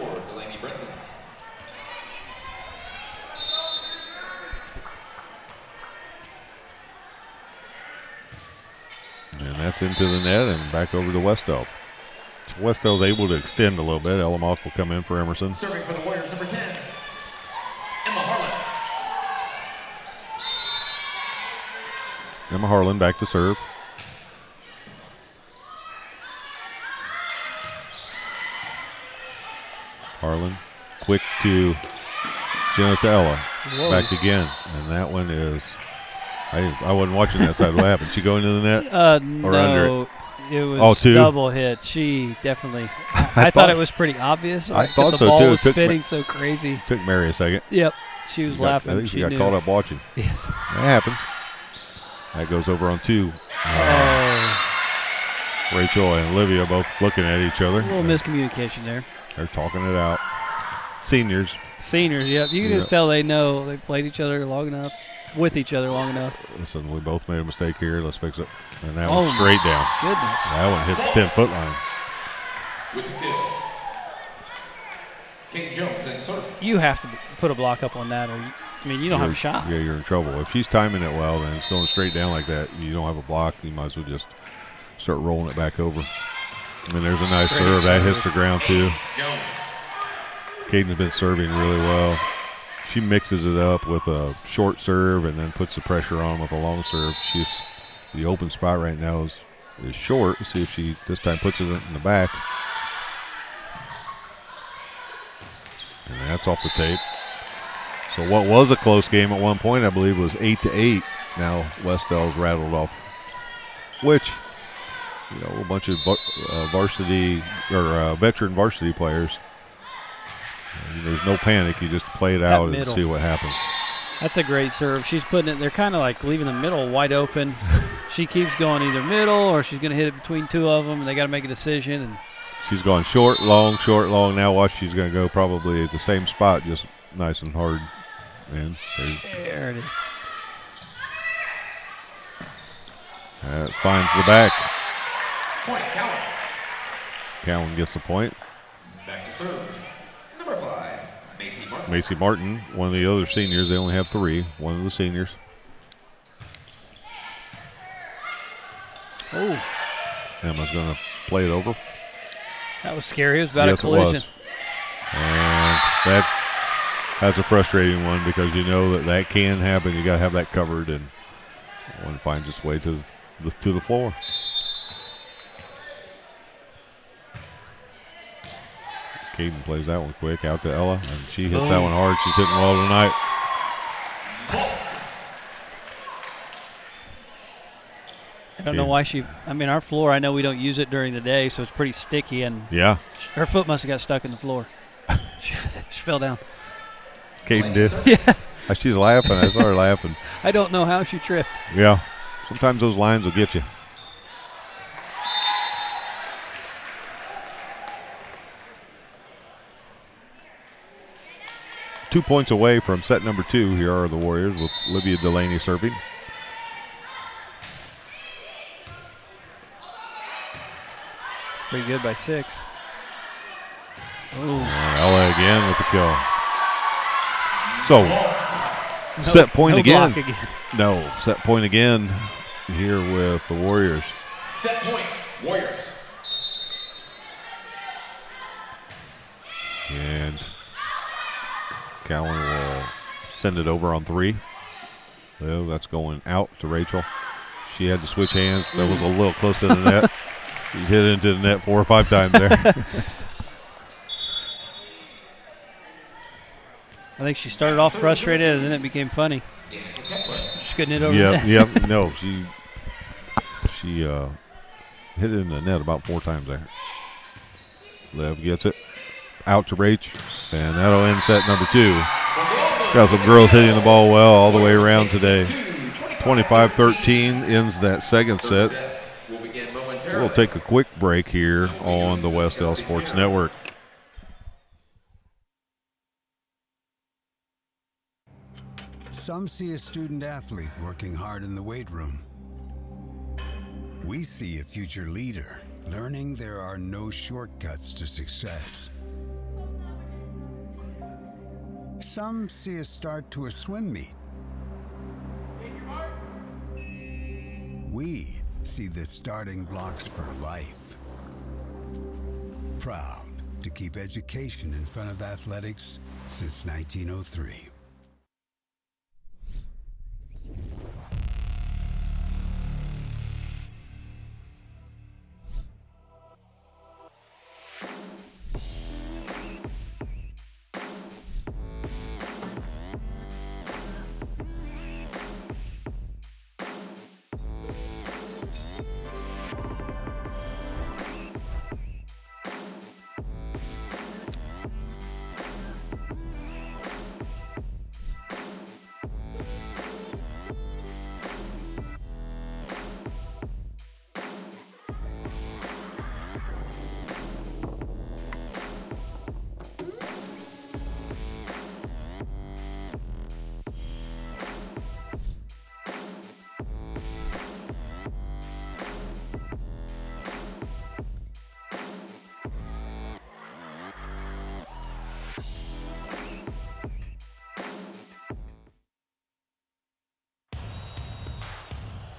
that's into the net and back over to Wes-Del. So Wes-Del's able to extend a little bit. Ella Mock will come in for Emerson. Serving for the Warriors, number 10, Emma Harlan. Emma Harlan back to serve. Harlan, quick to Jenna to Ella. Whoa. Back again. And that one is, I wasn't watching that side. What happened? She go into the net? Or under No, it? it was two? double hit. She definitely. I thought it was pretty obvious. I thought the so, ball too. It was took spinning so crazy. Took Mary a second. Yep, she was laughing. I think she got knew. caught up watching. Yes. That happens. That goes over on 2. Oh, Rachel and Olivia both looking at each other. a little miscommunication there. They're talking it out. Seniors. Seniors, yep. You can just tell they know they played each other long enough, with each other long enough. Listen, we both made a mistake here. Let's fix it. And that Oh, one's straight down. Goodness. That one hit the 10-foot line. With the kill, Kate Jones and serve. You have to put a block up on that, or you don't have a shot. Yeah, you're in trouble. If she's timing it well, then it's going straight down like that. You don't have a block. You might as well just start rolling it back over. And there's a nice serve. That hits the ground, too. Jones. Caden's been serving really well. She mixes it up with a short serve and then puts the pressure on with a long serve. She's the open spot right now is short. Let's see if she this time puts it in the back. And that's off the tape. So what was a close game at one point, I believe, was 8-8. Now Wes-Del's rattled off, which, a bunch of varsity or veteran varsity players. There's no panic. You just play it out and see what happens. That's a great serve. She's putting it, they're kind of like leaving the middle wide open. She keeps going either middle or she's going to hit it between two of them, and they got to make a decision. And she's going short, long, short, long. Now watch, she's going to go probably at the same spot, just nice and hard. And there it is. That finds the back. Point, Cowan. Cowan gets the point. Back to serve. Number 5, Macy Martin. Macy Martin, one of the other seniors. They only have 3. One of the seniors. Oh, Emma's going to play it over. that was scary. It was about Yes, a collision. it was. And that's a frustrating one because you know that can happen. You got to have that covered, and one finds its way to the floor. Caden plays that one quick out to Ella, and she hits that one hard. She's hitting well tonight. I don't know why our floor, I know we don't use it during the day, so it's pretty sticky, and Yeah, her foot must have got stuck in the floor. she fell down. Caden did. Yeah. She's laughing. I saw her laughing. I don't know how she tripped. Yeah, sometimes those lines will get you. Two points away from set number 2. Here are the Warriors with Olivia Delaney serving. Pretty good by 6. Oh, Ella again with the kill. So, set point no again. block again. No, set point again here with the Warriors. Set point, Warriors. And Cowan will send it over on 3. Well, that's going out to Rachel. She had to switch hands. That was a little close to the net. She's hit it into the net 4 or 5 times there. I think she started off frustrated, and then it became funny. She couldn't hit over the net. Yep. No, she hit it in the net about 4 times there. Lev gets it out to Rach, and that'll end set number 2. Got some girls hitting the ball well all the way around today. 25-13 ends that second set. We'll take a quick break here on the Wes-Del Sports Network. Some see a student athlete working hard in the weight room. We see a future leader learning there are no shortcuts to success. Some see a start to a swim meet. We see the starting blocks for life. Proud to keep education in front of athletics since 1903.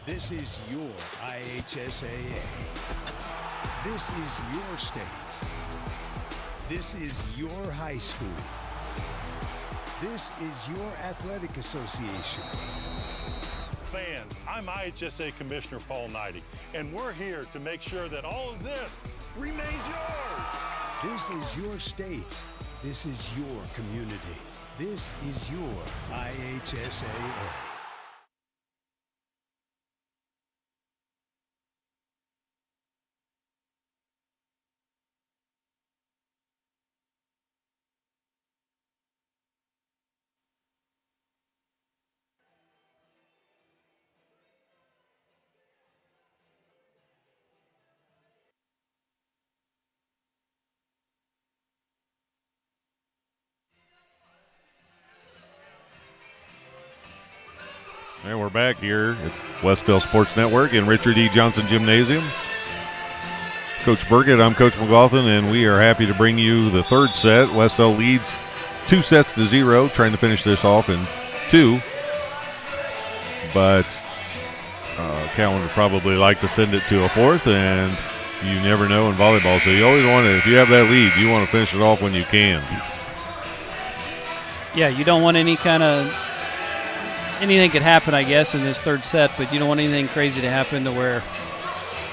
This is your IHSAA. This is your state. This is your high school. This is your athletic association. Fans, I'm IHSA Commissioner Paul Knighty, and we're here to make sure that all of this remains yours. This is your state. This is your community. This is your IHSAA. And we're back here at Wes-Del Sports Network in Richard E. Johnson Gymnasium. Coach Burkett, I'm Coach McLaughlin, and we are happy to bring you the third set. Wes-Del leads 2-0, trying to finish this off in 2. But Cowan would probably like to send it to a fourth, and you never know in volleyball. So you always want to, if you have that lead, you want to finish it off when you can. Yeah, you don't want anything could happen, I guess, in this third set, but you don't want anything crazy to happen to where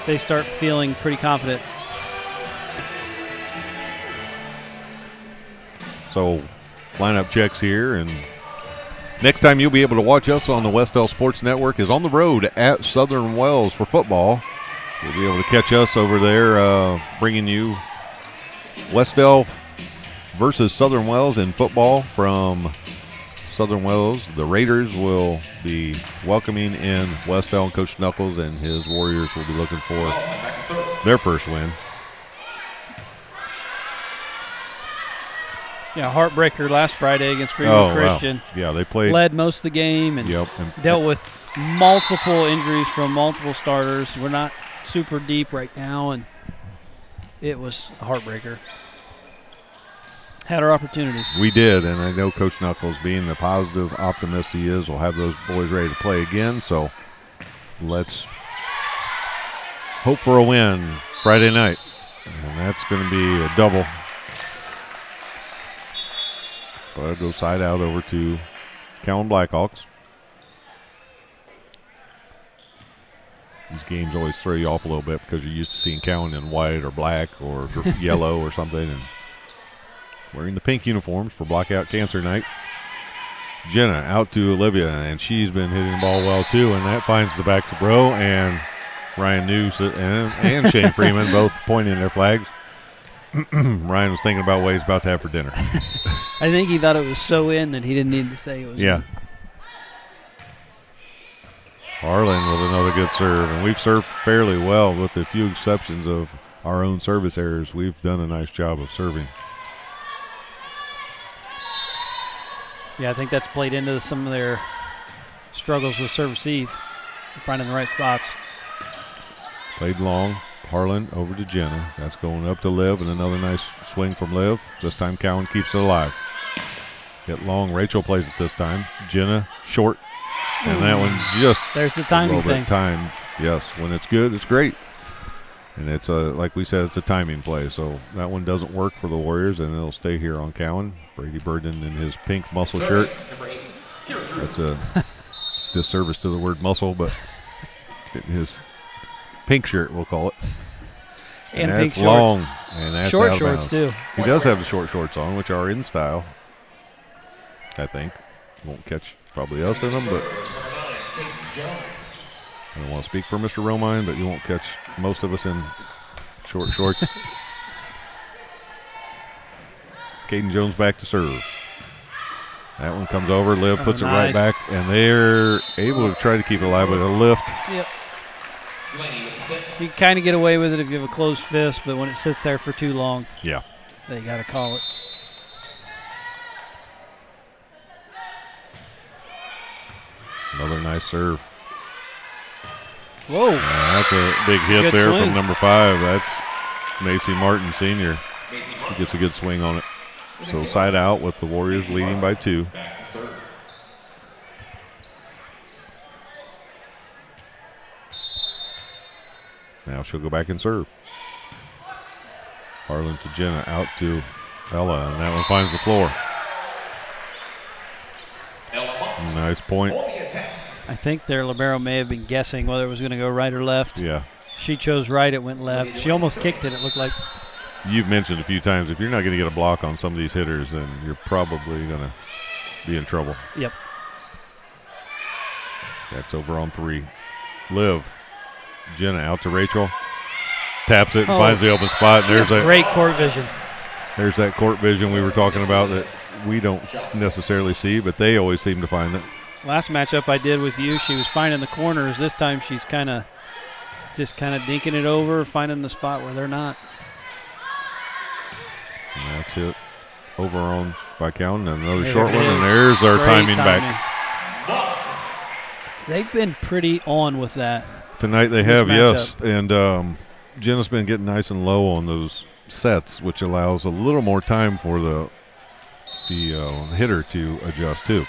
they start feeling pretty confident. So lineup checks here, and next time you'll be able to watch us on the Wes-Del Sports Network is on the road at Southern Wells for football. You'll be able to catch us over there bringing you Wes-Del versus Southern Wells in football from Southern Wells. The Raiders will be welcoming in Wes-Del, and Coach Knuckles and his Warriors will be looking for their first win. Yeah, heartbreaker last Friday against Greenwood Christian. Wow. Yeah, they played. Led most of the game and dealt with multiple injuries from multiple starters. We're not super deep right now, and it was a heartbreaker. Had our opportunities. We did, and I know Coach Knuckles, being the positive optimist he is, will have those boys ready to play again. So let's hope for a win Friday night, and that's going to be a double. So I'll go side out over to Cowan Blackhawks. These games always throw you off a little bit because you're used to seeing Cowan in white or black or yellow or something, and wearing the pink uniforms for Blackout Cancer Night. Jenna out to Olivia, and she's been hitting the ball well too, and that finds the back to Bro, and Ryan News and Shane Freeman both pointing their flags. Ryan was thinking about what he's about to have for dinner. I think he thought it was so in that he didn't need to say it was in. Harlan with another good serve, and we've served fairly well with a few exceptions of our own service errors. We've done a nice job of serving. Yeah, I think that's played into some of their struggles with serve receive, finding the right spots. Played long. Harlan over to Jenna. That's going up to Liv, and another nice swing from Liv. This time Cowan keeps it alive. Hit long. Rachel plays it this time. Jenna short, and that one just there's the timing a little bit thing. time Yes, when it's good, it's great. And it's like we said, it's a timing play. So that one doesn't work for the Warriors, and it'll stay here on Cowan. Brady Burden in his pink muscle shirt. That's a disservice to the word muscle, but his pink shirt, we'll call it. And that's pink long. shorts. And that's short out of shorts, bounds. too. He does have the short shorts on, which are in style, I think. Won't catch probably us in them, but I don't want to speak for Mr. Romine, but you won't catch most of us in short shorts. Caden Jones back to serve. That one comes over. Liv puts it right back, and they're able to try to keep it alive with a lift. Yep. You can kind of get away with it if you have a closed fist, but when it sits there for too long, yeah, they got to call it. Another nice serve. Whoa. That's a big hit Good there swing. from number 5. That's Macy Martin, Sr. He gets a good swing on it. So side out with the Warriors leading by 2. Now she'll go back and serve. Harlan to Jenna, out to Ella, and that one finds the floor. Nice point. I think their libero may have been guessing whether it was going to go right or left. Yeah. She chose right, it went left. She almost kicked it, it looked like. You've mentioned a few times, if you're not going to get a block on some of these hitters, then you're probably going to be in trouble. Yep. That's over on 3. Liv. Jenna out to Rachel. Taps it and finds the open spot. There's a great court vision. There's that court vision we were talking about that we don't necessarily see, but they always seem to find it. Last matchup I did with you, she was finding the corners. This time she's just kind of dinking it over, finding the spot where they're not. And that's it. Over on by Cowan. Another short one, and there's our timing back. They've been pretty on with that. Tonight they have, yes. And Jenna's been getting nice and low on those sets, which allows a little more time for the hitter to adjust too.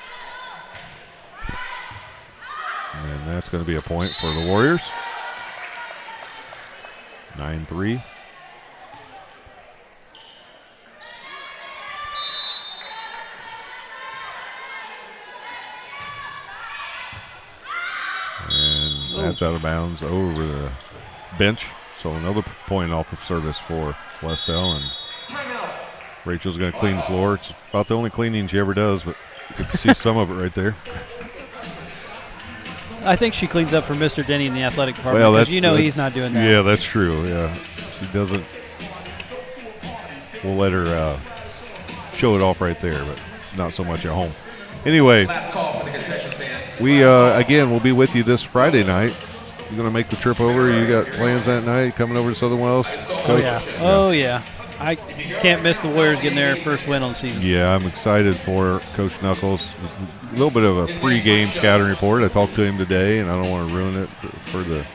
And that's going to be a point for the Warriors. 9-3. And that's out of bounds over the bench. So another point off of service for Wes-Del. And Rachel's going to clean the floor. It's about the only cleaning she ever does, but you get to see some of it right there. I think she cleans up for Mr. Denny in the athletic department because he's not doing that. Yeah, that's true. Yeah, she doesn't. We'll let her show it off right there, but not so much at home. Anyway, we again we'll be with you this Friday night. You're going to make the trip over. You got plans that night coming over to Southern Wells? Coach? Oh yeah. I can't miss the Warriors getting their first win on the season. Yeah, I'm excited for Coach Knuckles. A little bit of a pregame scouting report. I talked to him today, and I don't want to ruin it for the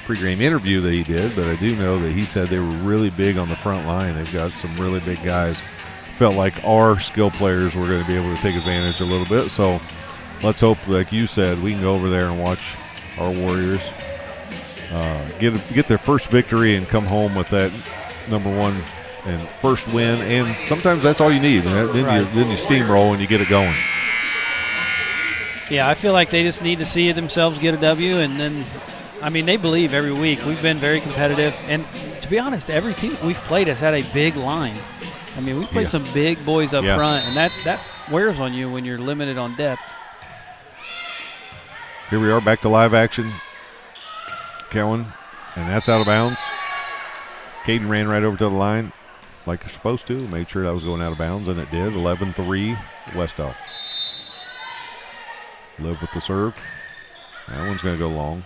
pregame interview that he did, but I do know that he said they were really big on the front line. They've got some really big guys. Felt like our skill players were going to be able to take advantage a little bit. So let's hope, like you said, we can go over there and watch our Warriors get their first victory and come home with that number 1 and first win, and sometimes that's all you need. Then you steamroll and you get it going. Yeah, I feel like they just need to see themselves get a W, and then, I mean, they believe every week. We've been very competitive, and to be honest, every team we've played has had a big line. I mean, we played some big boys up front, and that wears on you when you're limited on depth. Here we are, back to live action. Cowan, and that's out of bounds. Caden ran right over to the line like you're supposed to. Made sure that was going out of bounds, and it did. 11-3, Wes-Del. Liv with the serve. That one's going to go long.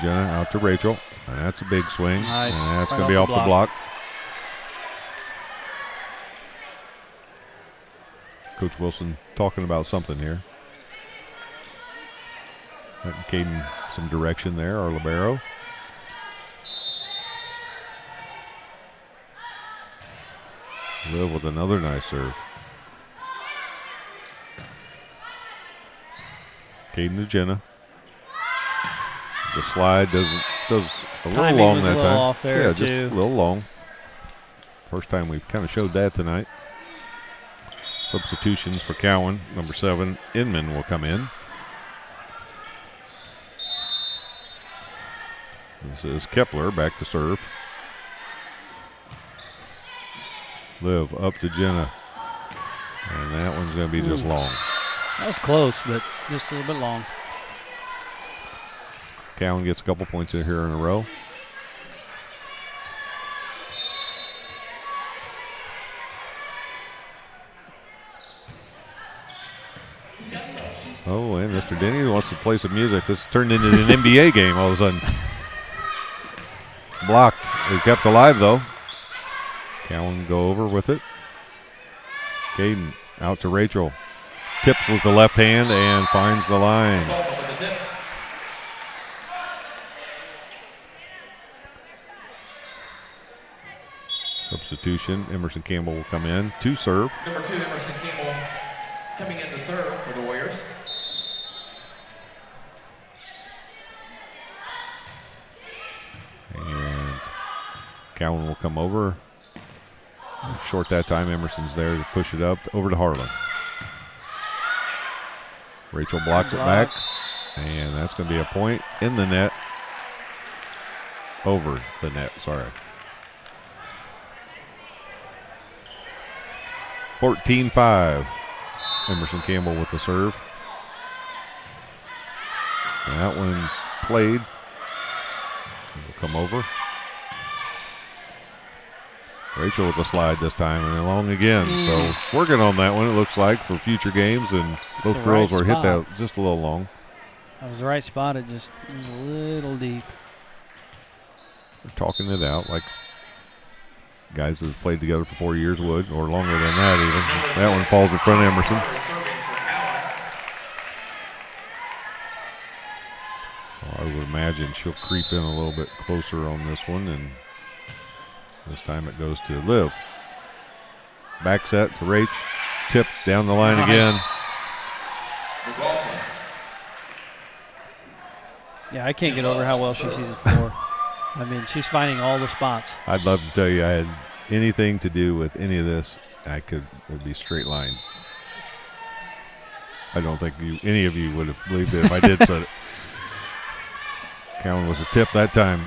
Jenna out to Rachel, and that's a big swing. Nice. And that's going to be off the block. Coach Wilson talking about something here. Caden some direction there, our libero. Liv with another nice serve. Caden to Jenna. The slide does a little Timing long was that a little time. off there, yeah, just too. a little long. First time we've kind of showed that tonight. Substitutions for Cowan. Number 7, Inman will come in. This is Kepler back to serve. Liv up to Jenna. And that one's going to be just long. That was close, but just a little bit long. Cowan gets a couple points in here in a row. Oh, and Mr. Denny wants to play some music. This turned into an NBA game all of a sudden. Blocked. He kept alive, though. Cowan go over with it. Caden out to Rachel. Tips with the left hand and finds the line. Substitution. Emerson Campbell will come in to serve. Number 2, Emerson Campbell coming in to serve for the Warriors. And Cowan will come over. Short that time. Emerson's there to push it up over to Harlan. Rachel blocks it back. And that's going to be a point in the net. Over the net, sorry. 14-5. Emerson Campbell with the serve. And that one's played. Will come over. Rachel with the slide this time and along again. So working on that one, it looks like, for future games. And both girls were hit that just a little long. That was the right spot. It just was a little deep. They're talking it out like guys that have played together for 4 years would, or longer than that even. That one falls in front of Emerson. I would imagine she'll creep in a little bit closer on this one, and this time it goes to Liv. Back set to Rach. Tip down the line again. Yeah, I can't get over how well she sees the floor. I mean, she's finding all the spots. I'd love to tell you I had anything to do with any of this. It'd be straight line. I don't think any of you would have believed it if I did say it. Cowan with a tip that time.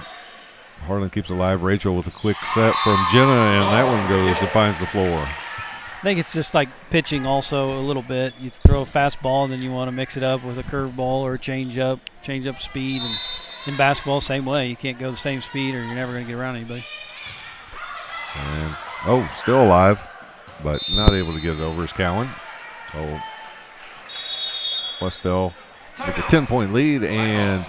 Harlan keeps alive. Rachel with a quick set from Jenna, and that one goes and finds the floor. I think it's just like pitching also a little bit. You throw a fastball, and then you want to mix it up with a curveball or a change up speed. And in basketball, same way. You can't go the same speed or you're never going to get around anybody. And, still alive, but not able to get it over is Cowan. So Wes-Del with a 10-point lead, and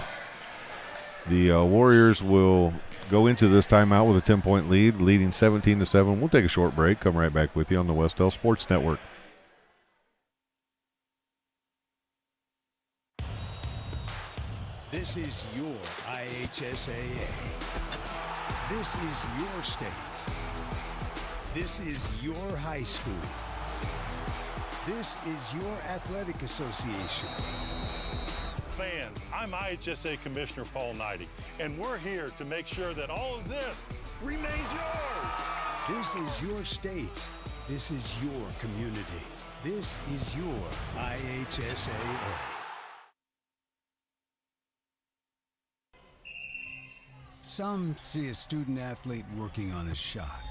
the Warriors will go into this timeout with a 10-point lead, leading 17-7. We'll take a short break. Come right back with you on the Wes-Del Sports Network. This is your IHSAA. This is your state. This is your high school. This is your athletic association. Fans, I'm IHSA Commissioner Paul Knighty, and we're here to make sure that all of this remains yours. This is your state. This is your community. This is your IHSAA. Some see a student athlete working on a shot.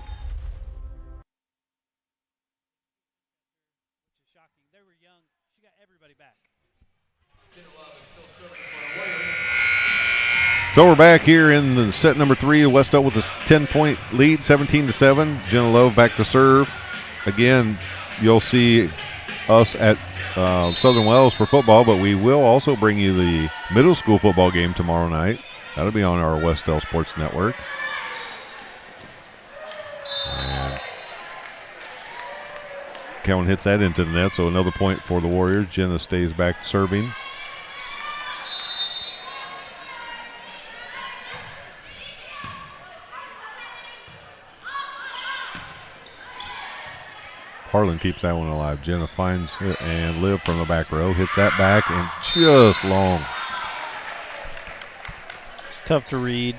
Shocking. They were young. She got everybody back. So we're back here in the set number 3. Wes-Del with a 10-point lead, 17-7. Jenna Love back to serve. Again, you'll see us at Southern Wells for football, but we will also bring you the middle school football game tomorrow night. That'll be on our Wes-Del Sports Network. And Cowan hits that into the net, so another point for the Warriors. Jenna stays back serving. Harlan keeps that one alive. Jenna finds it, and Liv from the back row hits that back and just long. It's tough to read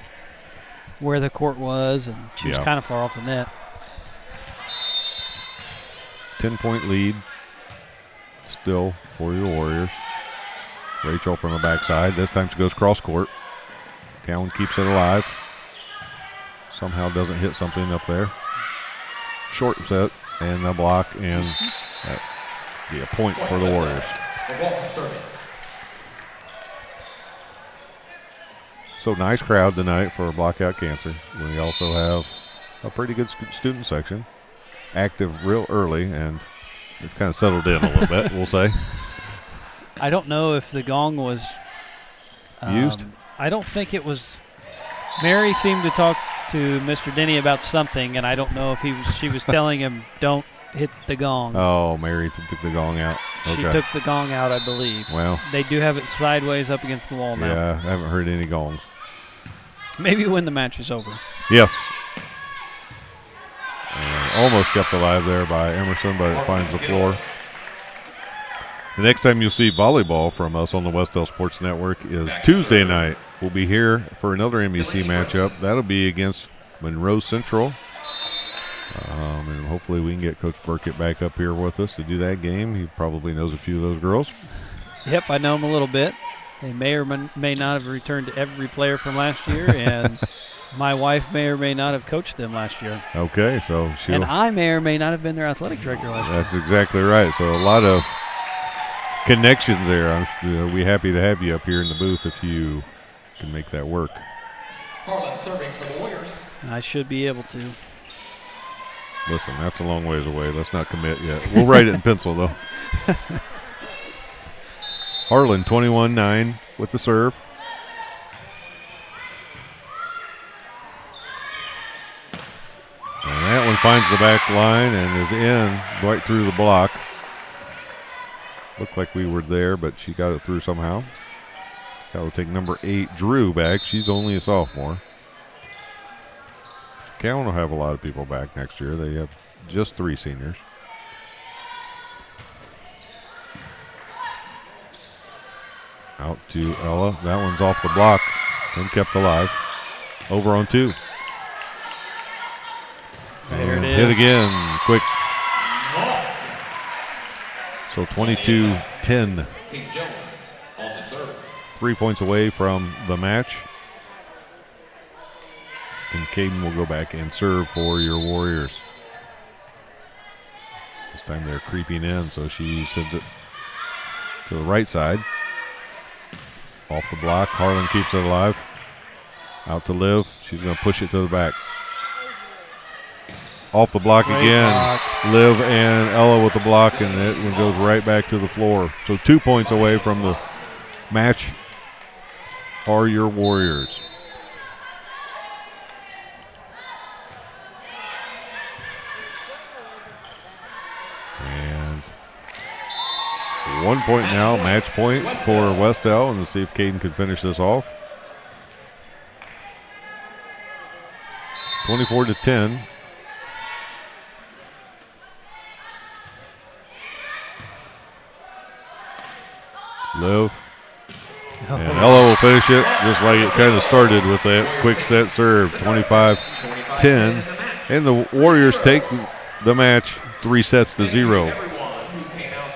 where the court was, and she was kind of far off the net. 10-point lead still for your Warriors. Rachel from the backside. This time she goes cross court. Cowan keeps it alive. Somehow doesn't hit something up there. Short set and the block, and that be a point for the Warriors. So nice crowd tonight for Blackout Cancer. We also have a pretty good student section. Active real early, and it's kind of settled in a little bit, we'll say. I don't know if the gong was used. I don't think it was. Mary seemed to talk to Mr. Denny about something, and I don't know if she was telling him don't hit the gong. Oh, Mary took the gong out. Okay. She took the gong out, I believe. Well, they do have it sideways up against the wall now. Yeah, I haven't heard any gongs. Maybe when the match is over. Yes. Almost kept alive there by Emerson, but it finds the floor. The next time you'll see volleyball from us on the Wes-Del Sports Network is Tuesday night. We'll be here for another MEC matchup. That'll be against Monroe Central. And hopefully we can get Coach Burkett back up here with us to do that game. He probably knows a few of those girls. Yep, I know him a little bit. They may or may not have returned to every player from last year, and my wife may or may not have coached them last year. Okay, so and I may or may not have been their athletic director last year. That's exactly right. So a lot of connections there. We'll be happy to have you up here in the booth if you can make that work. Harlan serving for the Warriors. I should be able to. Listen, that's a long ways away. Let's not commit yet. We'll write it in pencil, though. Harlan, 21-9 with the serve. And that one finds the back line and is in right through the block. Looked like we were there, but she got it through somehow. That will take number 8, Drew, back. She's only a sophomore. Cowan will have a lot of people back next year. They have just 3 seniors. Out to Ella. That one's off the block and kept alive. Over on 2. There and it is. Hit again. Quick. So 22-10. King Jones on the serve. 3 points away from the match. And Caden will go back and serve for your Warriors. This time they're creeping in, so she sends it to the right side. Off the block, Harlan keeps it alive. Out to Liv, she's going to push it to the back. Off the block Great again. block. Liv and Ella with the block, and it one goes right back to the floor. So 2 points away from the match are your Warriors. And 1 point now, match point for Wes-Del, and let's see if Caden can finish this off. 24-10. Liv. And Ella will finish it just like it kind of started with that quick set serve, 25-10. And the Warriors take the match 3-0.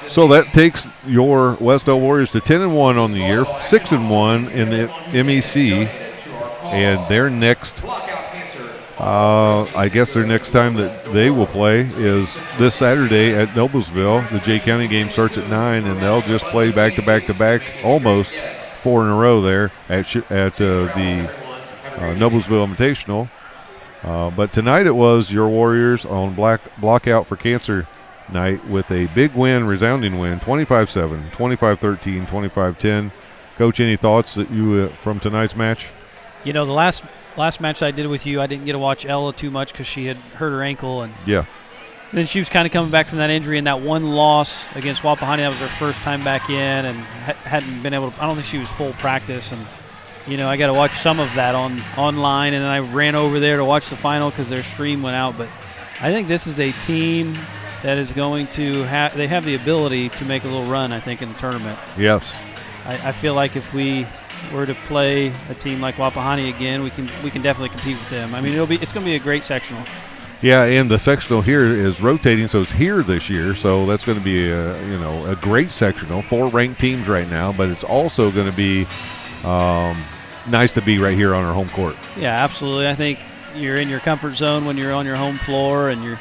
So that takes your Wes-Del Warriors to 10-1 on the year, 6-1 in the MEC, and their next, I guess their next time that they will play is this Saturday at Noblesville. The Jay County game starts at 9, and they'll just play back-to-back-to-back, almost 4 in a row there at the Noblesville Invitational. But tonight it was your Warriors on Blackout for Cancer night with a big win, resounding win, 25-7, 25-13, 25-10. Coach, any thoughts that you from tonight's match? You know, the last match I did with you, I didn't get to watch Ella too much because she had hurt her ankle, and then she was kind of coming back from that injury. And that one loss against Wapahani, that was her first time back in, and hadn't been able to. I don't think she was full practice, and you know, I got to watch some of that online, and then I ran over there to watch the final because their stream went out. But I think this is a team that is going to they have the ability to make a little run, I think, in the tournament. Yes. I feel like if we were to play a team like Wapahani again, we can definitely compete with them. I mean, it's going to be a great sectional. Yeah, and the sectional here is rotating, so it's here this year. So that's going to be a great sectional. 4 ranked teams right now, but it's also going to be nice to be right here on our home court. Yeah, absolutely. I think you're in your comfort zone when you're on your home floor, and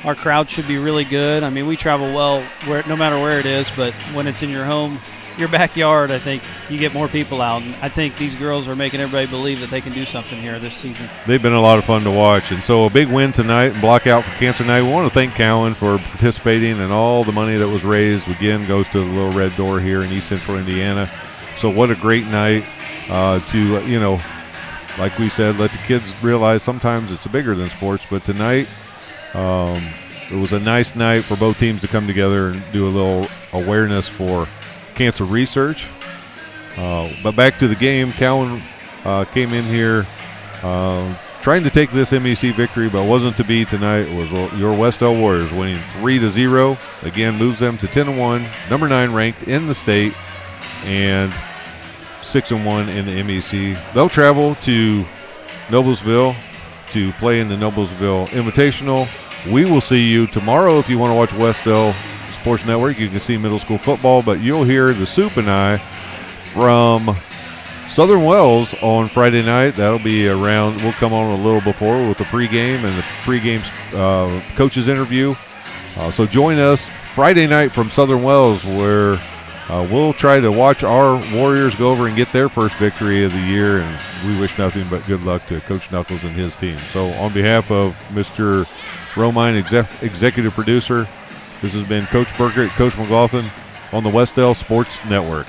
our crowd should be really good. I mean, we travel well no matter where it is, but when it's in your backyard, I think you get more people out. And I think these girls are making everybody believe that they can do something here this season. They've been a lot of fun to watch. And so a big win tonight and block out for Cancer Night. We want to thank Cowan for participating, and all the money that was raised, again, goes to the Little Red Door here in East Central Indiana. So what a great night to, like we said, let the kids realize sometimes it's bigger than sports. But tonight it was a nice night for both teams to come together and do a little awareness for cancer research. But back to the game, Cowan came in here trying to take this MEC victory, but wasn't to be tonight. It was your Wes-Del Warriors winning 3-0. Again, moves them to 10-1, number 9 ranked in the state, and 6-1 in the MEC. They'll travel to Noblesville to play in the Noblesville Invitational. We will see you tomorrow if you want to watch Wes-Del Sports Network. You can see middle school football, but you'll hear the Soup and I from Southern Wells on Friday night. That'll be around. We'll come on a little before with the pregame and the pregame coaches interview. So join us Friday night from Southern Wells, where we'll try to watch our Warriors go over and get their first victory of the year, and we wish nothing but good luck to Coach Knuckles and his team. So on behalf of Mr. Romine, executive producer, this has been Coach Burkett, Coach McLaughlin on the Wes-Del Sports Network.